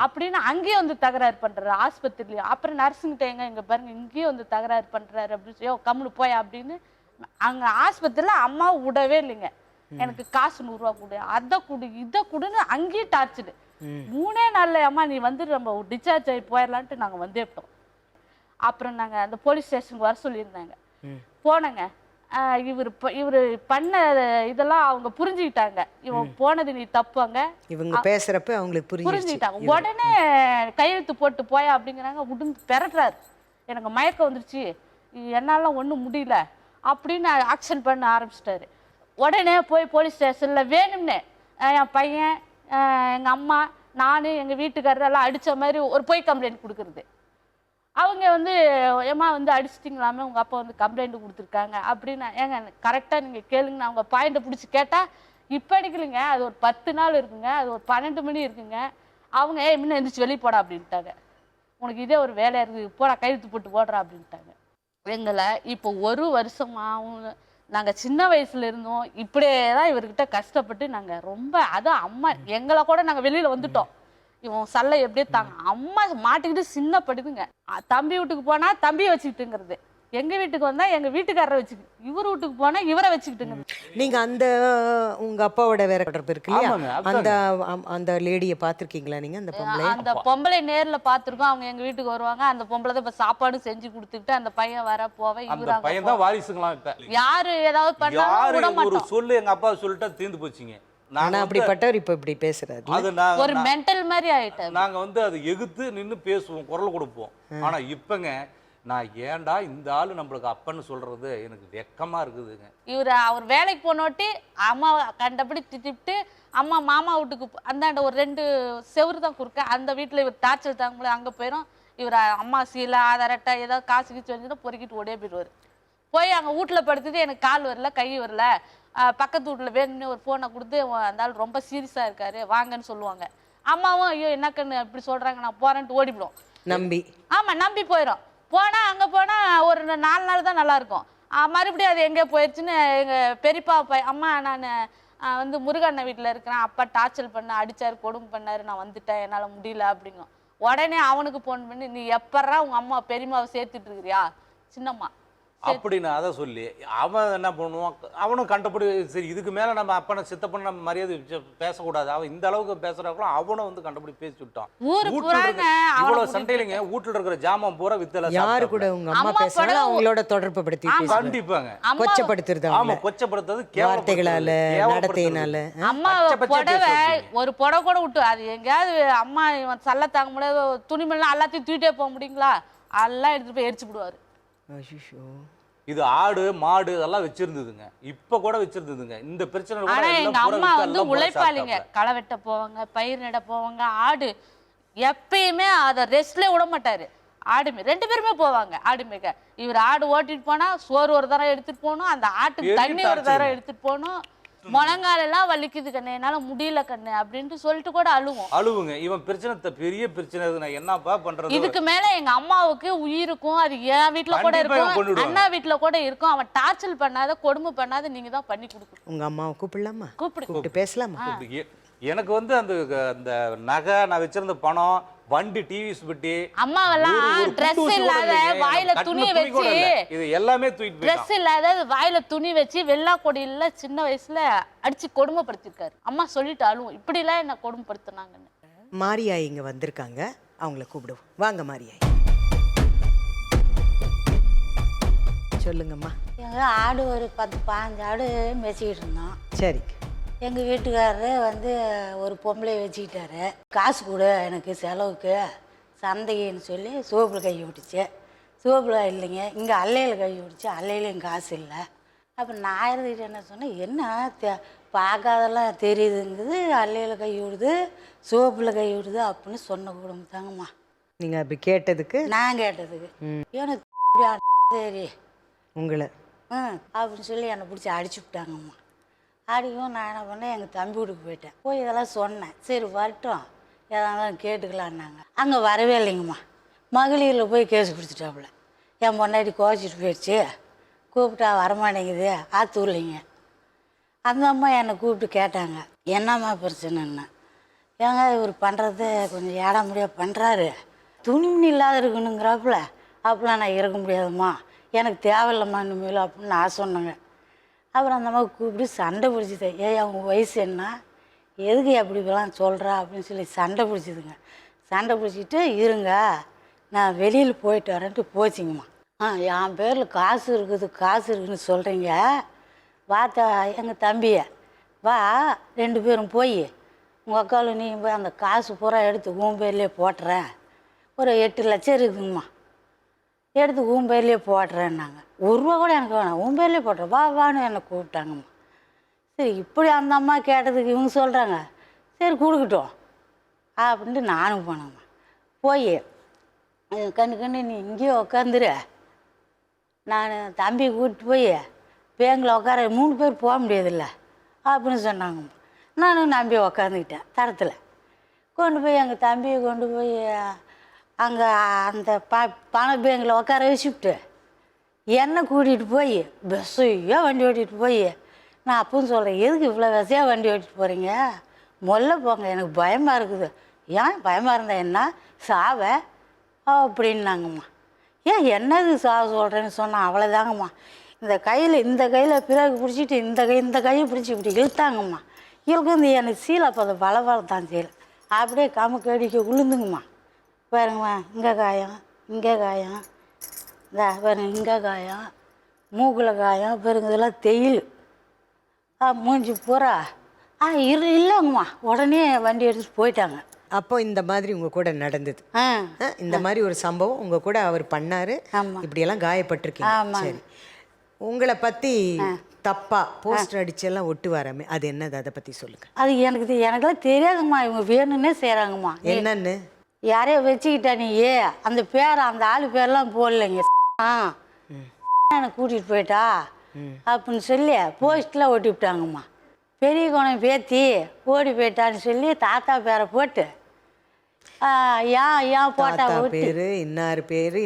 அப்படின்னு அங்கேயும் வந்து தகராறு பண்றாரு ஆஸ்பத்திரிலையும். அப்புறம் நர்ஸுங்கிட்ட இங்க பாருங்க இங்கேயும் வந்து தகராறு பண்றாரு அப்படின்னு சொல்லி கம்முனு போய் அப்படின்னு அங்க ஆஸ்பத்திரியில அம்மா விடவே இல்லைங்க. எனக்கு காசு 100 ரூபா கொடு, அதை கொடு, இதை கொடுன்னு அங்கேயும் டார்ச்சரு. 3 நாள்ல அம்மா நீ வந்து நம்ம டிஸ்சார்ஜ் ஆகி போயிடலான்ட்டு நாங்கள் வந்துட்டோம். அப்புறம் நாங்கள் அந்த போலீஸ் ஸ்டேஷனுக்கு வர சொல்லியிருந்தாங்க. போனேங்க. இவர் பண்ண இதெல்லாம் அவங்க புரிஞ்சுக்கிட்டாங்க. இவன் போனது நீ தப்பாங்க, இவங்க பேசுறப்ப அவங்களுக்கு புரிஞ்சுக்கிட்டாங்க. உடனே கையெழுத்து போட்டு போயா அப்படிங்கிறாங்க. உடுந்து பெறட்டுறாரு. எனக்கு மயக்கம் வந்துருச்சு, என்னால ஒன்றும் முடியல அப்படின்னு ஆக்ஷன் பண்ண ஆரம்பிச்சிட்டாரு. உடனே போய் போலீஸ் ஸ்டேஷனில் வேணும்னே என் பையன் எங்கள் அம்மா நான் எங்கள் வீட்டுக்காரரெல்லாம் அடித்த மாதிரி ஒரு பொய் கம்ப்ளைண்ட் கொடுக்குறது. அவங்க வந்து ஏமா வந்து அடிச்சிட்டிங்களாமே உங்கள் அப்பா வந்து கம்ப்ளைண்ட் கொடுத்துருக்காங்க அப்படின்னு. ஏங்க கரெக்டாக நீங்கள் கேளுங்கன்னு அவங்க பாயிண்ட்டை பிடிச்சி கேட்டால் இப்போ அடிக்கலைங்க, அது ஒரு 10 நாள் இருக்குங்க, அது ஒரு 12 மணி இருக்குங்க. அவங்க முன்ன எந்திரிச்சு வெளியே போடா அப்படின்ட்டாங்க. உனக்கு இதே ஒரு வேலையாக இருக்குது, போடா கையெழுத்து போட்டு போடுறா அப்படின்ட்டாங்க. எங்களை இப்போ 1 வருஷமாகவும் நாங்கள் சின்ன வயசுல இருந்தோம் இப்படியே தான் இவர்கிட்ட கஷ்டப்பட்டு நாங்கள் ரொம்ப, அதான் அம்மா எங்களை கூட நாங்கள் வெளியில் வந்துட்டோம். இவன் சல்லை எப்படியே தாங்க அம்மா மாட்டிக்கிட்டு சின்ன படுதுங்க. தம்பி வீட்டுக்கு போனால் தம்பியை வச்சுக்கிட்டுங்கிறது, எங்க வீட்டுக்கு வந்தா எங்க வீட்டுக்காரரை வச்சுக்கிட்டு, இவர் வீட்டுக்கு போனா இவரை வச்சுக்கிட்டுங்க. நீங்க அந்த உங்க அப்பாவோட வேற தொடர்பு இருக்கு இல்லையா? அந்த லேடியை பார்த்திருக்கீங்களா நீங்க? அந்த பொம்பளை, அந்த பொம்பளை நேர்ல பார்த்திருக்கோம். அவங்க எங்க வீட்டுக்கு வருவாங்க. அந்த பொம்பளை தான் இப்ப சாப்பாடு செஞ்சு கொடுத்துட்டு அந்த பையன் வர போவே இவரு பையன் தான் வாரிசுங்களா. இப்ப யாரு ஏதாவது பண்ணாலும் விட மாட்டோம். ஒரு சொல்லு எங்க அப்பா சொல்லிட்டா தீர்ந்து போச்சுங்க. நானா அப்படிப்பட்டவர் இப்ப இப்படி பேசுறாரு. ஒரு மென்டல் மாதிரி ஆயிட்டாரு. நாங்க வந்து அது எகுத்து நின்னு பேசுவோம், குரல் கொடுப்போம். ஆனா இப்பங்க நான் ஏன்டா இந்த ஆளு நம்மளுக்கு அப்பன்னு சொல்றது எனக்கு வெக்கமா இருக்குதுங்க. அவர் வேலைக்கு போனோட்டி அம்மா கண்டபடி திட்டிட்டு அம்மா மாமா வீட்டுக்கு அந்தாண்ட ஒரு 2 செவரு தான் குறுக்க, அந்த வீட்டுல இவர் டார்ச்சல் தாங்க முடியாது, அங்க போயிடும். இவர் அம்மா சீலை ஆதார் அட்டை ஏதாவது காசு கீச்சு வந்துச்சுன்னா பொறுக்கிட்டு ஓடியே போயிடுவாரு. போய் அங்கே வீட்டில் படுத்துட்டு எனக்கு கால் வரல கை வரல, பக்கத்து வீட்டில் வேணும்னு ஒரு ஃபோனை கொடுத்து அந்த ஆள் ரொம்ப சீரியஸாக இருக்காரு வாங்கன்னு சொல்லுவாங்க. அம்மாவும் ஐயோ என்னக்கன்னு இப்படி சொல்கிறாங்க நான் போகிறேன்ட்டு ஓடிவிடும் நம்பி. ஆமாம் நம்பி போயிடும். போனால் அங்கே போனால் ஒரு 4 நாள் தான் நல்லாயிருக்கும். மறுபடியும் அது எங்கே போயிடுச்சுன்னு எங்கள் பெரியப்பா அம்மா நான் வந்து முருகண்ணன் வீட்டில் இருக்கிறேன், அப்பா டார்ச்சர் பண்ண அடித்தார் கொடுமை பண்ணார், நான் வந்துட்டேன் என்னால் முடியல அப்படிங்கும். உடனே அவனுக்கு ஃபோன் பண்ணி நீ எப்பட்றா உங்கள் அம்மா பெரியம்மாவை சேர்த்துட்டு இருக்கிறியா சின்னம்மா அப்படின்னு அதை சொல்லி அவன் என்ன பண்ணுவான், அவனும் கண்டபடி சரி இதுக்கு மேலே நம்ம அப்பனை சித்தப்பனை நம்ம மரியாதை பேசக்கூடாது, அவன் இந்த அளவுக்கு பேசுறாங்களும் அவனும் வந்து கண்டபடி பேசி விட்டான். இவ்வளவு சண்டையிலங்க வீட்டுல இருக்கிற ஜாமான் பூரா வித்தல யாரு கூட உங்க அம்மா பேசுறாங்க அவங்களோட தொடர்பு படுத்தி கண்டிப்பாங்க கொச்சப்படுத்துறது. ஆமா கொச்சப்படுத்துறது வார்த்தைகளால நடத்தையினால. அம்மா புடவை ஒரு புடவை கூட விட்டு அது எங்கேயாவது அம்மா இவன் சல்ல தாங்க முடியாது துணிமெல்லாம் எல்லாத்தையும் தூக்கிட்டே போக முடியுங்களா, எல்லாம் எடுத்துட்டு போய் எரிச்சு விடுவாரு. இது ஆடு மாடு அதெல்லாம் வச்சிருந்ததுங்க, இப்ப கூட வச்சிருந்ததுங்க. இந்த பிரச்சனை ஆனா எங்க அம்மா வந்து உழைப்பாளிங்க, களை வெட்ட போவாங்க, பயிர் நட போவாங்க, ஆடு எப்பயுமே அதை ரெஸ்ட்ல விட மாட்டாரு. ஆடு மேய் 2 பேருமே போவாங்க ஆடு மேய்க்க. இவர் ஆடு ஓட்டிட்டு போனா சோறு ஒரு தரம் எடுத்துட்டு போகணும், அந்த ஆட்டுக்கு தண்ணி ஒரு தரம் எடுத்துட்டு போகணும். முழங்காலெல்லாம் வலிக்குது கண்ணு என்னால முடியல கண்ணு அப்படின்ட்டு சொல்லிட்டு கூட அழுவுங்க. இவன் பிரச்சனை பெரிய பிரச்சனை, நான் என்னப்பா பண்றது. இதுக்கு மேல எங்க அம்மாவுக்கு உயிருக்கும், அது என் வீட்டுல கூட இருக்கும் அண்ணா வீட்டுல கூட இருக்கும். அவன் டார்ச்சர் பண்ணாத கொடுமை பண்ணாத நீங்க தான் பண்ணி கொடுக்கணும். உங்க அம்மாவை கூப்பிடலாமா? கூப்பிட்டு பேசலாமா? எனக்கு வந்து அந்த நகை நான் வச்சிருந்த பணம் வண்டி டிவிஸ் பெட்டி அம்மாவெல்லாம் ட்ரெஸ் இல்லாத வாயில துணி வச்சு இது எல்லாமே தூக்கிட்டு ட்ரெஸ் இல்லாத வாயில துணி வச்சு வெள்ளா கொடியில சின்ன வயசுல அடிச்சு கொடுமைப்படுத்திருக்காரு. அம்மா சொல்லிட்டு அழுவும் இப்படி எல்லாம் என்ன கொடுமைப்படுத்தினாங்கன்னு. மாரியாய் இங்க வந்திருக்காங்க, அவங்கள கூப்பிடுவோம். வாங்க மாரியாய், சொல்லுங்கம்மா. எங்க ஆடு ஒரு 10-15 ஆடு மேய்ச்சிக்கிட்டு இருந்தோம். சரி. எங்கள் வீட்டுக்காரரு வந்து ஒரு பொம்பளை வச்சுக்கிட்டாரு. காசு கொடு எனக்கு செலவுக்கு சந்தைன்னு சொல்லி சோப்பில் கை விட்டுச்சு. சோப்பில் இல்லைங்க, இங்கே அல்லையில் கை விட்டுச்சு, அல்லையிலையும் காசு இல்லை. அப்போ நான் இருந்துக்கிட்டு என்ன சொன்னேன், என்ன பார்க்காதெல்லாம் தெரியுதுங்குது, அல்லையில் கை விடுது சோப்பில் கை விடுது அப்படின்னு சொன்ன குடும்பம் தாங்கம்மா. நீங்கள் அப்படி கேட்டதுக்கு? நான் கேட்டதுக்கு எனக்கு சரி உங்களை அப்படின்னு சொல்லி என்னை பிடிச்சி அடிச்சு விட்டாங்கம்மா. அடிக்கும் நான் என்ன பண்ணேன், எங்கள் தம்பி வீட்டுக்கு போயிட்டேன். போய் இதெல்லாம் சொன்னேன். சரி வரட்டும் எதாவது கேட்டுக்கலான்னாங்க. அங்கே வரவே இல்லைங்கம்மா. மகளிரில் போய் கேஸ் கொடுத்துட்டாப்புல. என் பொண்டாட்டி கோச்சிட்டு போயிடுச்சு, கூப்பிட்டா வரமாட்டேங்குது ஆத்தூர்லிங்க. அந்த அம்மா என்னை கூப்பிட்டு கேட்டாங்க என்னம்மா பிரச்சனைன்னு. ஏங்க இவர் பண்ணுறது கொஞ்சம் ஏட முடியாது பண்ணுறாரு, துணிமணி இல்லாத இருக்கணுங்கிறாப்புல. அப்பெல்லாம் நான் இருக்க முடியாதும்மா, எனக்கு தேவையில்லைம்மா இனிமேல் அப்படின்னு நான் சொன்னேங்க. அப்புறம் அந்த அம்மா கூப்பிட்டு சண்டை பிடிச்சிது. அவங்க வயசு என்ன, எதுக்கு அப்படிலாம் சொல்கிறா அப்படின்னு சொல்லி சண்டை பிடிச்சிதுங்க. சண்டை பிடிச்சிட்டு இருங்க நான் வெளியில் போயிட்டு வரேன்ட்டு போச்சுங்கம்மா. என் பேரில் காசு இருக்குதுன்னு சொல்கிறீங்க, வாத்தா எங்கள் தம்பியை வா 2 பேரும் போய் உங்கள் அக்காவில் நீ போய் அந்த காசு பூரா எடுத்து உன் பேர்லேயே போட்டுறேன், ஒரு 8 லட்சம் இருக்குதுங்கம்மா, எடுத்து உன் பேர்லேயே போடுறேன்னாங்க. 1 ரூபா கூட எனக்கு வேணாம், உன் பேர்லேயே போட்டுறேன் வா வான்னு என்னை கூப்பிட்டாங்கம்மா. சரி இப்படி அந்த அம்மா கேட்டதுக்கு இவங்க சொல்கிறாங்க, சரி கொடுக்கட்டும் அப்படின்ட்டு நானும் போனேம்மா. போய் கண்ணு நீ இங்கேயே உக்காந்துரு, நான் தம்பி கூப்பிட்டு போய் பேங்கில் உட்கார 3 பேர் போக முடியாதுல்ல அப்படின்னு சொன்னாங்கம்மா. நானும் நம்பி உக்காந்துக்கிட்டேன் தரத்தில். கொண்டு போய் எங்கள் தம்பியை கொண்டு போய் அங்கே அந்த பண பேங்கில் உட்கார வச்சுவிட்டு என்னை கூட்டிகிட்டு போய் பஸ்ஸையோ வண்டி ஓட்டிகிட்டு போய் நான் அப்பவும் சொல்கிறேன், எதுக்கு இவ்வளோ வசதியாக வண்டி ஓட்டிகிட்டு போகிறீங்க, முதல்ல போங்க எனக்கு பயமாக இருக்குது. ஏன் பயமாக இருந்தால் என்ன சாவ அப்படின்னாங்கம்மா. ஏன் என்னது சாவ சொல்கிறேன்னு சொன்னால் அவ்வளோதாங்கம்மா. இந்த கையில் பிறகு பிடிச்சிட்டு இந்த கையை பிடிச்சி இப்படி இழுத்தாங்கம்மா. இழுக்கு எனக்கு சீலப்பதை வள தான் செய்யலை, அப்படியே கடிக்க உளுந்துங்கம்மா. பாருங்கம்மா இங்கே காயம் இங்கே காயம், இந்த பாருங்க இங்கே காயம், மூக்கில் காயம், பாருங்க இதெல்லாம் தேயில் மூஞ்சி பூரா இல்லைங்கம்மா. உடனே வண்டி எடுத்துகிட்டு போயிட்டாங்க. அப்போ இந்த மாதிரி உங்கள் கூட நடந்தது, இந்த மாதிரி ஒரு சம்பவம் உங்கள் கூட அவர் பண்ணார், இப்படியெல்லாம் காயப்பட்டிருக்கீங்க. சரி, உங்களை பற்றி தப்பா போஸ்டர் அடிச்செல்லாம் ஒட்டு வராமே, அது என்னது, அதை பற்றி சொல்லுங்கள். அது எனக்கெல்லாம் தெரியாதுங்கம்மா, இவங்க வேணும்னே செய்கிறாங்கம்மா. என்னன்னு யாரையோ வச்சுக்கிட்டா நீ அந்த பேர் அந்த ஆளு பேர்லாம் போடலைங்க. என்னை கூட்டிகிட்டு போயிட்டா அப்படின்னு சொல்லி போஸ்ட்டில் ஒட்டி விட்டாங்கம்மா. பெரிய குணம் பேத்தி ஓடி போயிட்டான்னு சொல்லி தாத்தா பேரை போட்டு ஏன் போட்டா ஒட்டி பேரு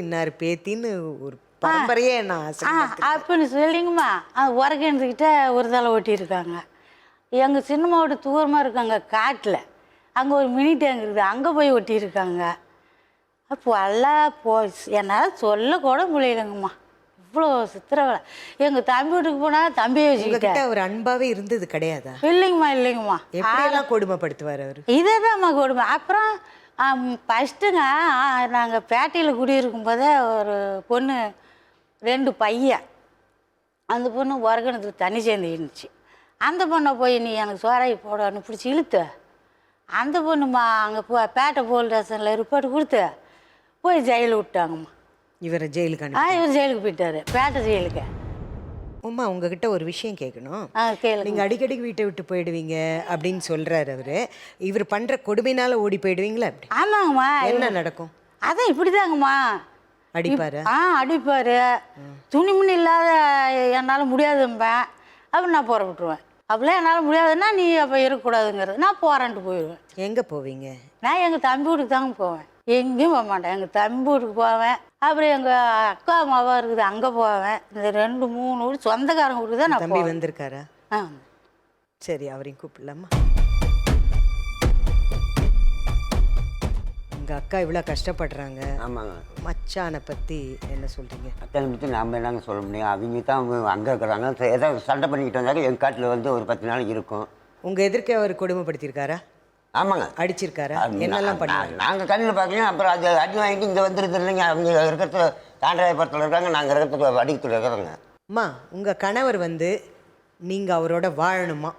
இன்னார் பேத்தின்னு ஒரு பரம்பரையே நான் அப்படின்னு சொல்லிங்கம்மா உரகிணத்துக்கிட்ட ஒரு தலை ஒட்டியிருக்காங்க. எங்கள் சின்னம்மாவோட தூரமாக இருக்காங்க காட்டில், அங்கே ஒரு மினி டேங்க் இருக்குது, அங்கே போய் ஒட்டியிருக்காங்க. அப்போ எல்லாம் என்னால் சொல்ல கூட முடியலைங்கம்மா, இவ்வளோ சித்திரவலை. எங்கள் தம்பி வீட்டுக்கு போனால் தம்பியை வச்சுக்கிட்ட ஒரு அன்பாவே இருந்தது கிடையாதா? இல்லைங்கம்மா. எப்படியெல்லாம் கொடுமைப்படுத்துவார் அவர்? இதே தான்ம்மா கொடுமை. அப்புறம் ஃபஸ்ட்டுங்க நாங்கள் பேட்டையில் குடியிருக்கும் போதே ஒரு பொண்ணு 2 பையன், அந்த பொண்ணு உரகணத்துக்கு தண்ணி சேர்ந்து இருந்துச்சு. அந்த பொண்ணை போய் நீ எனக்கு சோறாய் போடன்னு பிடிச்சி இழுத்து அந்த பொண்ணுமா அங்கே பேட்டை போலீஸ் ஸ்டேஷனில் ரிப்போர்ட் கொடுத்து போய் ஜெயிலில் விட்டாங்கம்மா. இவரை ஜெயிலுக்கு இவர் ஜெயிலுக்கு போயிட்டாரு, பேட்டை ஜெயிலுக்கு. அம்மா உங்ககிட்ட ஒரு விஷயம் கேட்கணும். கேளு. நீங்கள் அடிக்கடி வீட்டை விட்டு போயிடுவீங்க அப்படின்னு சொல்கிறாரு அவர். இவர் பண்ணுற கொடுமையினால ஓடி போயிடுவீங்களா? அப்படி ஆமாங்கம்மா. என்ன நடக்கும்? அதான் இப்படி தாங்கம்மா. அடிப்பாரு? அடிப்பார். துணிமணி இல்லாத என்னால் முடியாதும்பேன், அப்போ நான் போற விட்டுருவேன். அப்படிலாம் என்னால் முடியாதுன்னா நீ அப்போ இருக்கக்கூடாதுங்கிறது, நான் போகிறேன்ட்டு போயிடுவேன். எங்கே போவீங்க? நான் எங்கள் தம்பி வீட்டுக்கு தாங்க போவேன், எங்கேயும் போக மாட்டேன். எங்கள் தம்பி வீட்டுக்கு போவேன், அப்புறம் எங்கள் அக்கா மாவா இருக்குது அங்கே போவேன். இந்த 2-3 வீடு சொந்தக்காரங்க வீட்டுக்கு தான் நான் தம்பி வந்திருக்காரா? ஆ சரி, அவரையும் கூப்பிடலாமா? உங்கள் அக்கா இவ்வளோ கஷ்டப்படுறாங்க. ஆமாங்க. மச்சானை பற்றி என்ன சொல்கிறீங்க? அத்தனை பற்றி நாம் என்னங்க சொல்ல முடியும்? அவங்க தான் அங்கே இருக்கிறாங்க, ஏதாவது சண்டை பண்ணிக்கிட்டு வந்தாங்க. எங்கள் காட்டில் வந்து ஒரு 10 நாள் இருக்கும். உங்கள் எதிர்க்க அவர் கொடுமைப்படுத்தியிருக்காரா? ஆமாங்க. அடிச்சிருக்காரா? என்னெல்லாம் பண்ணாங்க? நாங்கள் கண்ணில் பார்க்கலாம். அப்புறம் அது அடி வாங்கிட்டு இங்கே வந்துருது இல்லைங்க. அவங்க இருக்கிறது தாண்டராயபுரத்தில் இருக்காங்க, நாங்கள் இருக்கிறதுக்கு அடிக்கத்தில் இருக்கிறோங்க. அம்மா, உங்கள் கணவர் வந்து நீங்கள் அவரோட வாழணுமா,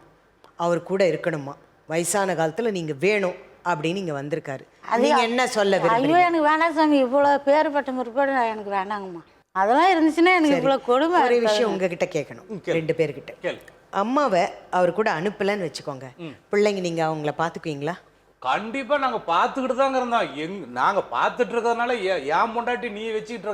அவர் கூட இருக்கணுமா, வயசான காலத்தில் நீங்கள் வேணும் அப்படின்னு இங்கே வந்திருக்காரு. நீங்கள் என்ன சொல்ல ஐயோ விரும்புறீங்க? எனக்கு வேண்டாம் சாமி, இவ்வளோ பேர்பட்ட முற்பாடு எனக்கு வேண்டாங்கம்மா. அதெல்லாம் இருந்துச்சுன்னா எனக்கு இவ்வளோ கொடுமை. ஒரு விஷயம் உங்ககிட்ட கேட்கணும், 2 பேர்கிட்ட. அம்மாவை அவர் கூட அனுப்பலன்னு வச்சுக்கோங்க, பிள்ளைங்க நீங்கள் அவங்கள பார்த்துக்குவீங்களா? கண்டிப்பா நாங்க பாத்துக்கிட்டு தாங்க இருந்தோம். நாங்க பாத்துட்டு இருக்கிறதுனால ஏன் பொண்டாட்டி நீ வச்சுக்கிட்டு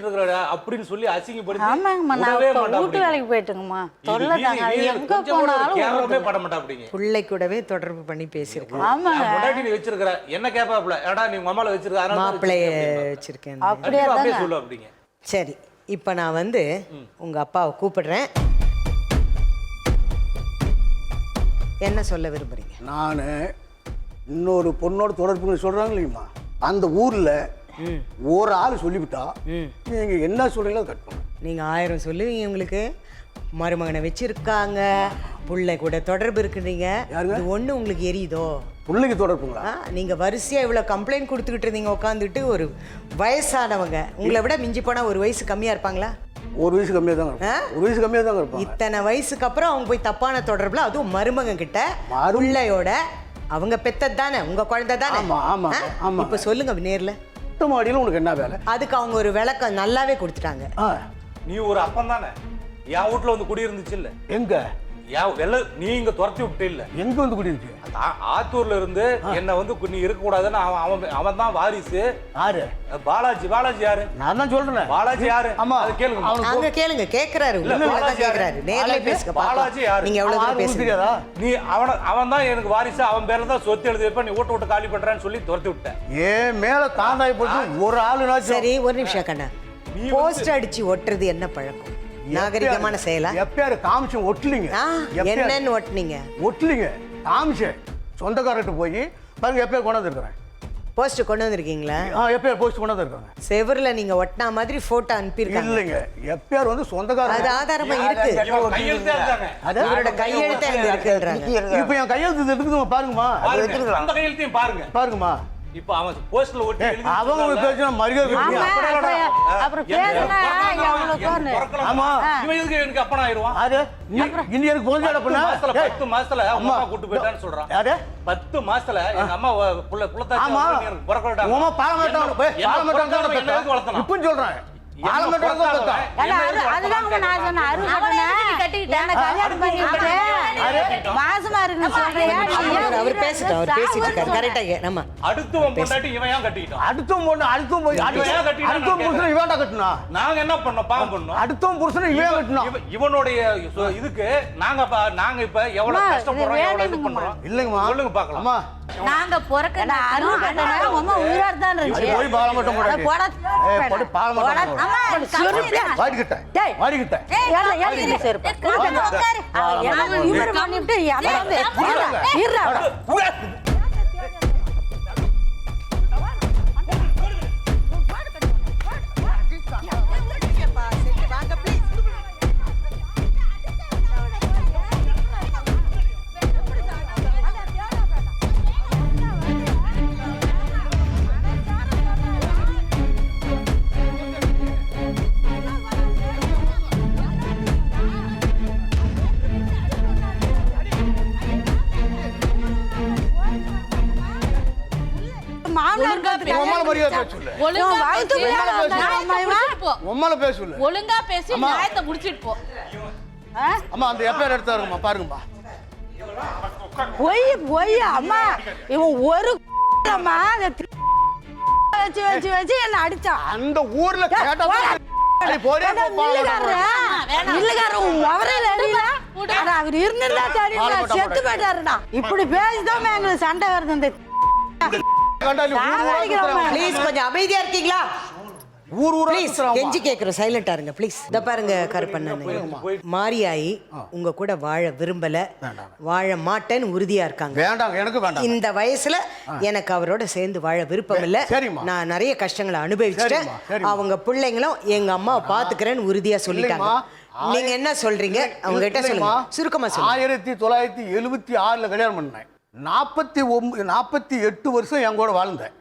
இருக்கிறடா அப்படின்னு சொல்லி அசிங்கப்படுத்தி ஆமாங்கம்மா, நான் வீட்டு வேலைக்கு போயிட்டுங்கம்மா. தொல்லை தாங்க, எங்க போனாலும் பட மாட்டா அப்படிங்க. பிள்ளை கூடவே தொடர்பு பண்ணி பேசியிருக்கேன். ஆமாங்க. பொண்டாட்டி நீ வச்சிருக்கிற என்ன கேப்பாப்ல, ஏடா நீ உங்க அம்மால வச்சிருக்க மாப்பிள்ளைய வச்சிருக்கேன் அப்படியே அப்படியே சொல்லு அப்படிங்க. சரி, இப்போ நான் வந்து உங்கள் அப்பாவை கூப்பிடுறேன். என்ன சொல்ல விரும்புகிறீங்க? நான் இன்னொரு பொண்ணோட தொடர்புன்னு சொல்கிறாங்க இல்லைங்கம்மா, அந்த ஊரில் ஒரு ஆள் சொல்லிவிட்டா நீங்கள் என்ன சொல்கிறீங்களோ கட்டணும். நீங்கள் 1000 சொல்லுவீங்க. உங்களுக்கு மருமகனை வச்சிருக்காங்க, பிள்ளை கூட தொடர்பு இருக்குறீங்க, இது ஒன்று உங்களுக்கு எரியுதோ? பிள்ளைக்கு தொடர்புங்களா? நீங்கள் வரிசையாக இவ்வளோ கம்ப்ளைண்ட் கொடுத்துக்கிட்டு இருந்தீங்க உட்காந்துட்டு. ஒரு வயசானவங்க உங்களை விட மிஞ்சி போனால் 1 வயசு கம்மியாக இருப்பாங்களா? 1 வயசு கம்மியாக தாங்க இருப்பாங்க. 1 வயசு கம்மியாக தாங்க இருப்பாங்க. இத்தனை வயசுக்கு அப்புறம் அவங்க போய் தப்பான தொடர்பில், அதுவும் மருமகன் கிட்ட, பிள்ளையோட, அவங்க பெத்தது தானே, உங்கள் குழந்தை தானே. ஆமாம் ஆமாம் ஆமாம். இப்போ சொல்லுங்க நேரில். மாடியில் உனக்கு என்ன வேலை? அதுக்கு அவங்க ஒரு விளக்கம் நல்லாவே கொடுத்துட்டாங்க. நீ ஒரு அப்பன் தானே, என் வீட்டுல வந்து குடியிருந்துச்சு இல்ல? எங்க நீ இங்க துரத்தி விட்டு இல்ல? எங்க வந்து குடியிருச்சு? ஆத்தூர்ல இருந்து என்ன வந்து நீ இருக்க கூடாதுன்னு அவன் தான் வாரிசு. யாரு? பாலாஜி. யாரு? நான் தான் சொல்றேன். பாலாஜி யாரு? ஆமா, அது கேளுங்க. அங்க கேளுங்க, கேக்குறாரு. கேக்குறாரு, நேர்ல பேசுங்க. பாலாஜி யாரு? நீங்க எவ்வளவு பேசுறீங்க? நீ அவன் தான் எனக்கு வாரிசு, அவன் பேர்ல தான் சொத்து எழுதி வைப்ப, நீ ஓட்டு ஓட்டு காலி பண்றான்னு சொல்லி துரத்தி விட்ட. ஏன் மேல தாண்டாய் போட்டு ஒரு ஆளுனா சரி, ஒரு நிமிஷம் கண்ணா. போஸ்ட் அடிச்சு ஒட்டுறது என்ன பழக்கம்? நாகரிகமான செயலா? எப்பயாரு காமிச்சம் ஒட்டலிங்க. என்னன்னு ஒட்டுனீங்க? ஒட்டலிங்க காமிச்சேன். சொந்தக்காரர்கிட்ட போய் பாருங்க, எப்பயாரு கொண்டு வந்துருக்கேன். போஸ்ட் கொண்டு வந்திருக்கீங்களா? எப்பயாரு போஸ்ட் கொண்டு வந்திருக்காங்க. செவர்ல நீங்க ஒட்டினா மாதிரி போட்டோ அனுப்பியிருக்காங்க. இல்லைங்க, எப்பயாரு வந்து சொந்தக்காரர். அது ஆதாரமா இருக்கு. அவரோட கையெழுத்து அங்க இருக்குன்றாங்க. இப்போ என் கையெழுத்து இருக்குதுமா, பாருங்கம்மா. அந்த கையெழுத்தையும் பாருங்கம்மா. இப்போ அவன் போஸ்ட்ல ஒட்டி அவங்க பேசினா மரியாதை. அப்புறம் பேசினா ஆமா, இவன் எதுக்கு எனக்கு அப்பனா ஆயிருவான்? அது இனி எனக்கு போன்ஜாட பண்ணா 10 மாசத்துல அம்மா கூட்டி போயிட்டான்னு சொல்றான். யாரு? 10 மாசத்துல எங்க அம்மா புள்ளத்தாச்சி ஆமா எனக்கு பிறக்கறடா. உமா பாலமட்டம் போய் பாலமட்டம் தான் வளர்த்தணும். இப்ப சொல்றேன். பாலம் கட்டுறது தான் பெத்தோம். அதுதாங்க நான் சொன்னேன். அருள் கட்டினேன். என்ன கல்யாணம் பண்ணிக்கிட்டு மாசமா இருக்குன்னு சொல்றியா? அவர் பேசிட்டு இருக்காரு கரெக்டா நம்ம அடுத்தவன் பொண்டாட்டி இவன் ஏன் கட்டிக்கிட்டான்? அடுத்தவன் பொண்ணு அடுத்தவன் போய் அடுத்தவன் புருஷனை இவன்டா கட்டினா. நாங்க என்ன பண்ணோம்? பாவம் பண்ணோம். அடுத்தவன் புருஷனை இவன் கட்டினா. இவனுடைய இதுக்கு நாங்க இப்ப எவ்வளவு கஷ்டப்படுறோம், எவ்வளவு இது பண்றோம். இல்லைங்கம்மா, சொல்லுங்க பார்க்கலாம். அம்மா நாங்க பொறக்க அருள் கட்டினேன். அம்மா உயிரோட தான் இருந்துச்சு. போய் பாலம் மட்டும் போடாதீங்க. போடு பாலம் மட்டும் போடு. அம்மா வாடிக்கிட்ட வாடிக்கிட்ட இவர் பண்ணிட்டு ஒழுங்கா பேசி நியாயத்தை முடிச்சிட்டு போ. அம்மா அந்த எஃப்ஐஆர் எடுத்தாருங்கம்மா, பாருங்கம்மா. பொய் அம்மா இவன் ஒரு அம்மா வச்சு வச்சு வச்சு என்ன அடிச்சான். அந்த ஊர்ல கேட்டா அவர் இருந்திருந்தா தெரியுமா செத்து போயிட்டாருடா. இப்படி பேசிதான் எங்களுக்கு சண்டை வருது. இந்த ப்ளீஸ் கொஞ்சம் அமைதியா இருக்கீங்களா? ஊர் ஊரா ப்ளீஸ் கெஞ்சி கேக்குறோம், சைலண்டா இருங்க ப்ளீஸ். இத பாருங்க கருப்பண்ணன், மாரியாயி உங்க கூட வாழ விரும்பல, வாழ மாட்டேன்னு உறுதியா இருக்காங்க. வேண்டாங்க, எனக்கு வேண்டாம். இந்த வயசுல எனக்கு அவரோட சேர்ந்து வாழ விருப்பம் இல்ல. நான் நிறைய கஷ்டங்களை அனுபவிச்சிட்டேன். அவங்க பிள்ளைங்களும் எங்க அம்மாவை பாத்துக்கிறேன்னு உறுதியா சொல்லிட்டாங்க. நீங்க என்ன சொல்றீங்க? அவங்க கிட்ட சொல்லுங்க, சுருக்கமா சொல்லுங்க. 1976 கல்யாணம் பண்ணேன். 48 வருஷம் என் கூட வாழ்ந்தேன்.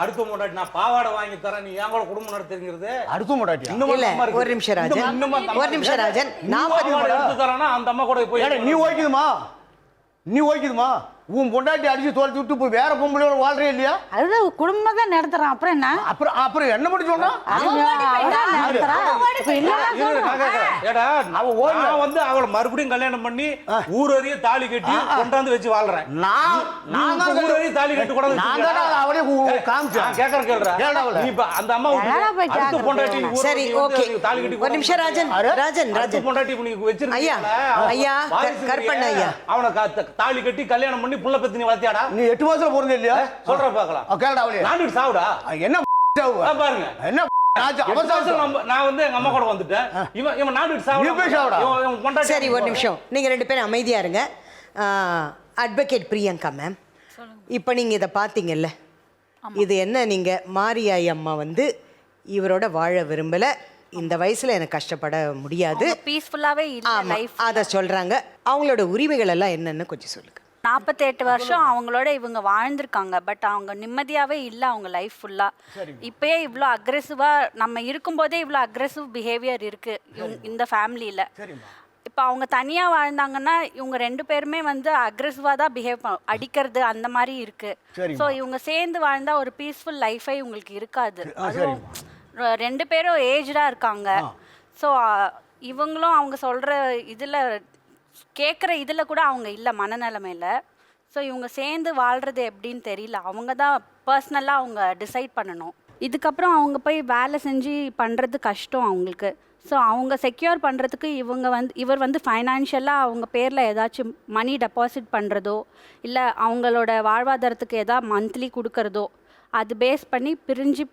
அடுத்த முன்னாடி நான் பாவாடை வாங்கி தரேன், நீ என் கூட குடும்பம் நடத்துங்கிறது. அடுத்த முன்னாடி இல்ல, ஒரு நிமிஷம் ராஜன், ஒரு நிமிஷம் ராஜன். 40 எடுத்து தரேன்னா அந்த அம்மா கூட போய் நீ ஓய்க்குதுமா, நீ ஓய்க்குதுமா. உன் பொண்டாட்டி அடிச்சு தோல்த்தி விட்டு போய் வேற பொம்பளையோட வாழ்றே இல்லையா? அதுதான் குடும்பம் தான் நடத்துறான். அப்புறம் என்ன? அப்புறம் என்ன பண்ணி சொன்னா? அவளை மறுபடியும் கல்யாணம் பண்ணி ஊரறிய தாலி கட்டி கொண்டாந்து வச்சு வாழ்றேன். ஊரறிய தாலி கட்டி கொண்டாந்து அவளே காமிச்சேன். கேக்குற கேள்றா நீ அந்த அம்மா அடுத்த பொண்டாட்டி சரி ஓகே தாலி கட்டி ஒரு நிமிஷம் ராஜன் ராஜன் ராஜன் பொண்டாட்டி நீ வச்சிருக்க ஐயா ஐயா கற்பண்ண ஐயா அவனை தாலி கட்டி கல்யாணம் பண்ணி புள்ள பெத்து நீ வளர்த்தியாடா? நீ 8 மாசத்துல பிறந்த இல்லையா? சொல்ற பாக்கலாம். கேளுடா அவளே. நானு சாவுடா. என்ன பாருங்க. என்ன நான் வந்து எங்க அம்மா கூட வந்துட்டேன். இவன் நாடு சாவுடா. சரி ஒரு நிமிஷம், நீங்க ரெண்டு பேரும் அமைதியா இருங்க. அட்வொகேட் பிரியங்கா மேம், இப்போ நீங்க இதை பார்த்தீங்கல்ல, இது என்ன? நீங்க மாரியாயி அம்மா வந்து இவரோட வாழ விரும்பல, இந்த வயசுல எனக்கு கஷ்டப்பட முடியாது, பீஸ்ஃபுல்லாவே இல்ல லைஃப் அத சொல்றாங்க. அவங்களோட உரிமைகள் எல்லாம் என்னன்னு கொஞ்சம் சொல்லுங்க. 48 வருஷம் அவங்களோட இவங்க வாழ்ந்திருக்காங்க. பட் அவங்க நிம்மதியாவே இல்லை அவங்க லைஃப் ஃபுல்லா. இப்பயே இவ்வளோ அக்ரெசிவா நம்ம இருக்கும்போதே இவ்வளோ அக்ரெசிவ் பிஹேவியர் இருக்கு இந்த ஃபேமிலியில. இப்போ அவங்க தனியா வாழ்ந்தாங்கன்னா இவங்க 2 பேருமே வந்து அக்ரெசிவா தான் பிஹேவ் அடிக்கிறது அந்த மாதிரி இருக்கு. ஸோ இவங்க சேர்ந்து வாழ்ந்தா ஒரு பீஸ்ஃபுல் லைஃபே உங்களுக்கு இருக்காது. அதுவும் 2 பேரும் ஏஜ்டா இருக்காங்க. ஸோ இவங்களும் அவங்க சொல்ற இதுல கேட்குற இதில் கூட அவங்க இல்லை மனநிலைமையில். ஸோ இவங்க சேர்ந்து வாழ்கிறது எப்படின்னு தெரியல. அவங்க தான் பர்சனலாக அவங்க டிசைட் பண்ணணும். இதுக்கப்புறம் அவங்க போய் வேலை செஞ்சு பண்ணுறது கஷ்டம் அவங்களுக்கு. ஸோ அவங்க செக்யூர் பண்ணுறதுக்கு இவர் வந்து ஃபைனான்ஷியலாக அவங்க பேரில் ஏதாச்சும் மணி டெபாசிட் பண்ணுறதோ இல்லை அவங்களோட வாழ்வாதாரத்துக்கு எதாவது மந்த்லி கொடுக்கறதோ அது பேஸ் பண்ணி பிரிஞ்சு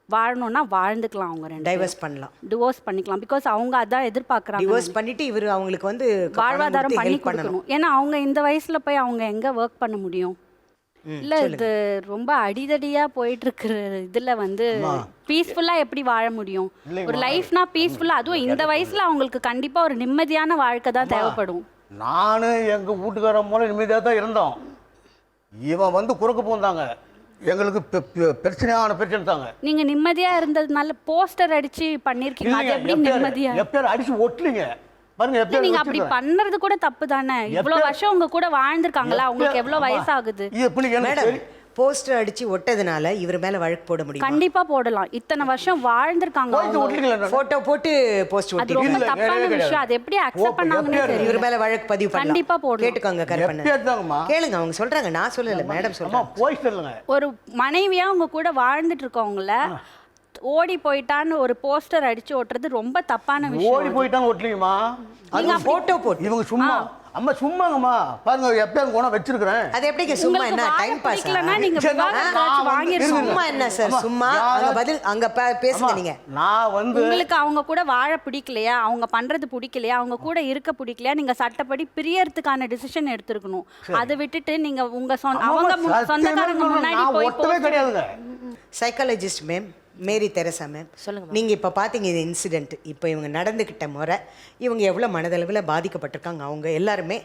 வாழணும்னா வாழ்ந்துக்கலாம். அவங்க 2 டைவர்ஸ் பண்ணலாம், டிவோர்ஸ் பண்ணிக்கலாம். பிகாஸ் அவங்க அதான் எதிர்பார்க்குறாங்க. டிவோர்ஸ் பண்ணிட்டு இவர் அவங்களுக்கு வந்து வாழ்வாதாரம் பண்ணி கொடுக்கணும். ஏன்னா அவங்க இந்த வயசுல போய் அவங்க எங்க ஒர்க் பண்ண முடியும்? இல்ல இது ரொம்ப அடிதடியா போயிட்டு இருக்கிற இதுல வந்து பீஸ்ஃபுல்லா எப்படி வாழ முடியும்? ஒரு லைஃப்னா பீஸ்ஃபுல்லா, அதுவும் இந்த வயசுல அவங்களுக்கு கண்டிப்பா ஒரு நிம்மதியான வாழ்க்கை தான் தேவைப்படும். நானு எங்க வீட்டுக்கார மூலம் நிம்மதியாக தான் இருந்தோம். இவன் வந்து குறுக்க போந்தாங்க, எங்களுக்கு பிரச்சனையான பிரச்சனை தாங்க. நீங்க நிம்மதியா இருந்ததுனால போஸ்டர் அடிச்சு பண்ணிருக்கீங்க, அது எப்படி நிம்மதியா? எப்பயார் அடிச்சு ஒட்டலீங்க பாருங்க. நீங்க அப்படி பண்றது கூட தப்பு தானே. இவ்வளவு வருஷம் உங்க கூட வாழ்ந்திருக்காங்களா, உங்களுக்கு எவ்வளவு வயசாகுது? போஸ்டர் அடிச்சு ஒட்டதுனால இவர் மேல வழக்கு போட முடியும்? கண்டிப்பா போடலாம். இத்தனை வருஷம் வாழ்ந்திருக்காங்க போயிட்டு அவங்க. ஒட்டிக்கல போட்டோ போட்டு போஸ்ட் அது ஒட்டி ரொம்ப இல்ல, தப்பான கிடையாது. விஷயம். அது எப்படி அக்செப்ட் பண்ணாங்கன்னு இவர் தெரியல. மேல வழக்கு பதிவு பண்ணலாம். கண்டிப்பா போடலாம். கேட்டுக்கோங்க கருப்பண்ண. எப்படியாதாங்கம்மா கேளுங்க, அவங்க சொல்றாங்க, நான் சொல்லல, மேடம் அம்மா சொல்றாங்க. போயிட்டு இல்லைங்க. ஒரு மனைவியா அவங்க கூட வாழ்ந்துட்டு இருக்கவங்கள ஓடி போயிட்டான்னு ஒரு போஸ்டர் அடிச்சு ஓட்டுறது ரொம்ப தப்பான ஓடி விஷயம். போயிட்டாங்க ஒட்டலைங்கம்மா. அது போட்டோ போட்டு இவங்க சும்மா அம்மா சும்மாங்கம்மா பாருங்க எப்பயாவது குணம் வச்சிருக்கிறேன். அது எப்படிங்க சும்மா என்ன டைம் பாஸ்? பிடிக்கலன்னா நீங்க சரி, விவாகரத்து வாங்கிருக்கோம். சும்மா என்ன சார், அம்மா, சும்மா அங்க பதில் அங்க பேசுங்க நீங்க. நான் வந்து உங்களுக்கு அவங்க கூட வாழ பிடிக்கலையா, அவங்க பண்றது பிடிக்கலையா, அவங்க கூட இருக்க பிடிக்கலையா, நீங்க சட்டப்படி பிரியறதுக்கான டிசிஷன் எடுத்துக்கணும். அதை விட்டுட்டு நீங்க உங்க அவங்க சொந்தக்காரங்க முன்னாடி நான் போய் ஒட்டவே கிடையாதுங்க. சைக்காலஜிஸ்ட் மேம் மேரி தெரசா மேம், சொல்லுங்க நீங்கள் இப்போ பார்த்தீங்க இந்த இன்சிடெண்ட், இப்போ இவங்க நடந்துக்கிட்ட முறை, இவங்க எவ்வளோ மனதளவில் பாதிக்கப்பட்டிருக்காங்க அவங்க எல்லாருமே,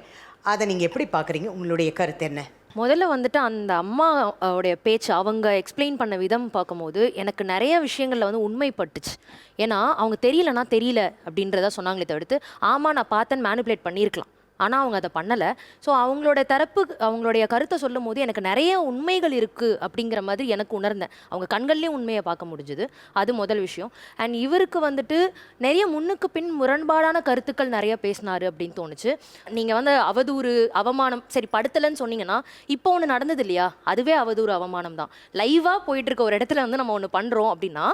அதை நீங்கள் எப்படி பார்க்குறீங்க? உங்களுடைய கருத்து என்ன? முதல்ல வந்துட்டு அந்த அம்மாவுடைய பேச்சு அவங்க எக்ஸ்பிளைன் பண்ண விதம் பார்க்கும்போது எனக்கு நிறைய விஷயங்களில் வந்து உண்மைப்பட்டுச்சு. ஏன்னா அவங்க தெரியலனா தெரியல அப்படின்றத சொன்னாங்களே தவிர்த்து ஆமாம் நான் பார்த்தேன்னு மேனிப்புலேட் பண்ணியிருக்கலாம். ஆனால் அவங்க அதை பண்ணலை. ஸோ அவங்களோட தரப்பு அவங்களுடைய கருத்தை சொல்லும் போது எனக்கு நிறைய உண்மைகள் இருக்குது அப்படிங்கிற மாதிரி எனக்கு உணர்ந்தேன். அவங்க கண்கள்லேயும் உண்மையை பார்க்க முடிஞ்சுது. அது முதல் விஷயம். அண்ட் இவருக்கு வந்துட்டு நிறைய முன்னுக்கு பின் முரண்பாடான கருத்துக்கள் நிறைய பேசினார் அப்படின்னு தோணுச்சு. நீங்கள் வந்து அவதூறு அவமானம் சரி படுத்தலைன்னு சொன்னீங்கன்னா இப்போ ஒன்று நடந்தது இல்லையா, அதுவே அவதூறு அவமானம் தான். லைவாக போயிட்டு இருக்க ஒரு இடத்துல வந்து நம்ம ஒன்று பண்ணுறோம் அப்படின்னா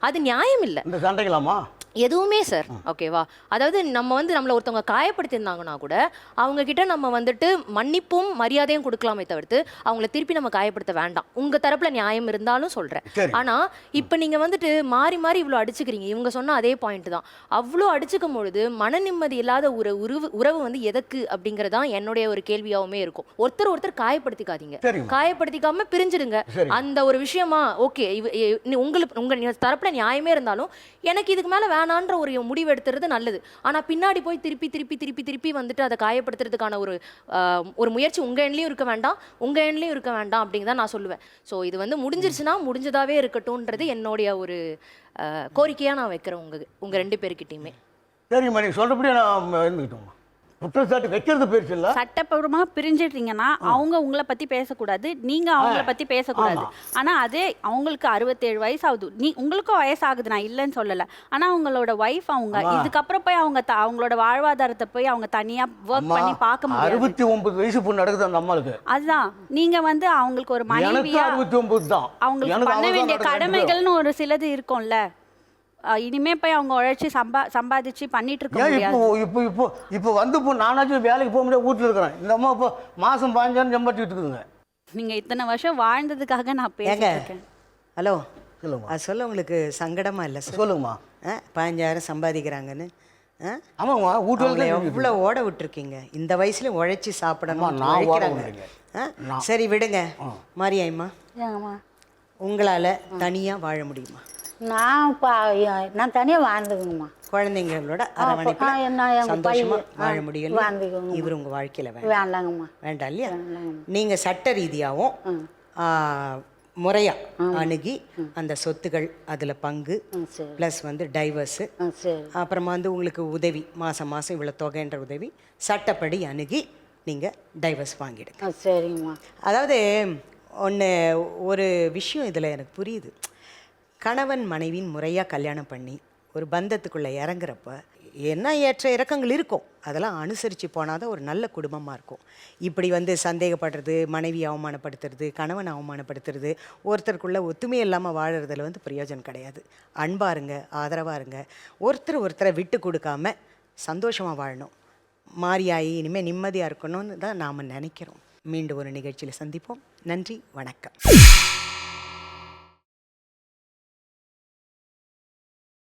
அது நியாயம் இல்லை. இந்த சண்டைகளாமா எதுவுமே சார், ஓகேவா? அதாவது நம்ம வந்து நம்மளை ஒருத்தவங்க காயப்படுத்தியிருந்தாங்கன்னா கூட அவங்க கிட்ட நம்ம வந்துட்டு மன்னிப்பும் மரியாதையும் கொடுக்கலாமே தவிர்த்து அவங்கள திருப்பி நம்ம காயப்படுத்த வேண்டாம். உங்க தரப்புல நியாயம் இருந்தாலும் சொல்றேன். ஆனா இப்ப நீங்க வந்துட்டு மாறி மாறி இவ்வளோ அடிச்சுக்கிறீங்க. இவங்க சொன்ன அதே பாயிண்ட் தான். அவ்வளோ அடிச்சுக்கும் பொழுது மன நிம்மதி இல்லாத ஒரு உறவு வந்து எதற்கு அப்படிங்கறதான் என்னுடைய ஒரு கேள்வியாவுமே இருக்கும். ஒருத்தர் காயப்படுத்திக்காதீங்க, காயப்படுத்திக்காம பிரிஞ்சிடுங்க. அந்த ஒரு விஷயமா ஓகே உங்களுக்கு உங்க தரப்புல நியாயமே இருந்தாலும் எனக்கு இதுக்கு மேல வேணான்ற ஒரு முடிவு எடுத்துறது நல்லது. ஆனா பின்னாடி போய் திருப்பி வந்துட்டு அதை காயப்படுத்துறதுக்கான ஒரு முயற்சி உங்க எண்ட்லயும் இருக்க வேண்டாம், உங்க எண்ட்லயும் இருக்க வேண்டாம் அப்படிங்கதான் நான் சொல்லுவேன். ஸோ இது வந்து முடிஞ்சிருச்சுன்னா முடிஞ்சதாவே இருக்கட்டும்ன்றது என்னுடைய ஒரு கோரிக்கையா நான் வைக்கிறேன் உங்க 2 பேருக்கிட்டையுமே. சரிம்மா, நீங்க சொல்றபடியே நான் இருந்துக்கிட்டோம். குற்றச்சாட்டு வைக்கிறது பெருசு இல்ல. சட்டப்பூர்வமா பிரிஞ்சிட்டீங்கன்னா அவங்க உங்களை பத்தி பேசக்கூடாது, நீங்க அவங்கள பத்தி பேசக்கூடாது. ஆனா அதே அவங்களுக்கு 67 வயசு ஆகுது, உங்களுக்கும் வயசாகுது, நான் இல்லைன்னு சொல்லல. ஆனா அவங்களோட வைஃப் அவங்க இதுக்கப்புறம் போய் அவங்களோட வாழ்வாதாரத்தை போய் அவங்க தனியா ஒர்க் பண்ணி பார்க்க முடியாது. 69 வயசு பொண்ணு நடக்குது அந்த அம்மாளுக்கு. அதுதான் நீங்க வந்து அவங்களுக்கு ஒரு மனைவியா 69 தான் அவங்களுக்கு பண்ண வேண்டிய கடமைகள்னு ஒரு சிலது இருக்கும்ல. இனிமே போய் அவங்க உழைச்சி சம்பாதிச்சு பண்ணிட்டு இருக்க முடியாது. இப்போ வந்து நானாச்சும் வேலைக்கு போக முடியாது, வீட்டில் இருக்கிறேன். இந்த அம்மா இப்போ மாசம் 5,000 சம்பாதிச்சுட்டு இருக்குதுங்க. நீங்க இத்தனை வருஷம் வாழ்ந்ததுக்காக நான் பேசுறேன். ஹலோ சொல்லுங்க. அது சொல்ல உங்களுக்கு சங்கடமா இல்லை சார்? சொல்லுங்கம்மா. 15,000 சம்பாதிக்கிறாங்கன்னு ஆமாம்மா, வீட்டுல எவ்வளோ ஓட விட்டுருக்கீங்க. இந்த வயசுல உழைச்சி சாப்பிடணும். நான் ஓட சரி விடுங்க. மாரியாய்மா, உங்களால தனியா வாழ முடியுமா? நான் தனியாக வாழ்ந்துக்கணுமா, குழந்தைங்களோட அரவணைப்பு சந்தோஷமா வாழ முடியும். இவர் உங்க வாழ்க்கையில வேண்டாங்கம்மா, வேண்டாம் இல்லையா? நீங்க சட்ட ரீதியாகவும் முறையா அணுகி அந்த சொத்துகள் அதுல பங்கு பிளஸ் வந்து டைவர்ஸு, அப்புறமா வந்து உங்களுக்கு உதவி மாசம் மாசம் இவ்வளவு தொகைன்ற உதவி சட்டப்படி அணுகி நீங்க டைவர்ஸ் வாங்கிடுங்க. சரிங்கம்மா. அதாவது ஒரு விஷயம் இதில் எனக்கு புரியுது. கணவன் மனைவியின் முறையாக கல்யாணம் பண்ணி ஒரு பந்தத்துக்குள்ளே இறங்குறப்ப என்ன ஏற்ற இறக்கங்கள் இருக்கும், அதெல்லாம் அனுசரித்து போனால் தான் ஒரு நல்ல குடும்பமாக இருக்கும். இப்படி வந்து சந்தேகப்படுறது, மனைவி அவமானப்படுத்துறது, கணவன் அவமானப்படுத்துறது, ஒருத்தருக்குள்ளே ஒத்துமை இல்லாமல் வாழறதுல வந்து பிரயோஜனம் கிடையாது. அன்பாக இருங்க, ஆதரவாக இருங்க, ஒருத்தரை விட்டு கொடுக்காம சந்தோஷமாக வாழணும். மாரியாயி இனிமேல் நிம்மதியாக இருக்கணும்னு தான் நாம் நினைக்கிறோம். மீண்டும் ஒரு நிகழ்ச்சியில் சந்திப்போம். நன்றி, வணக்கம்.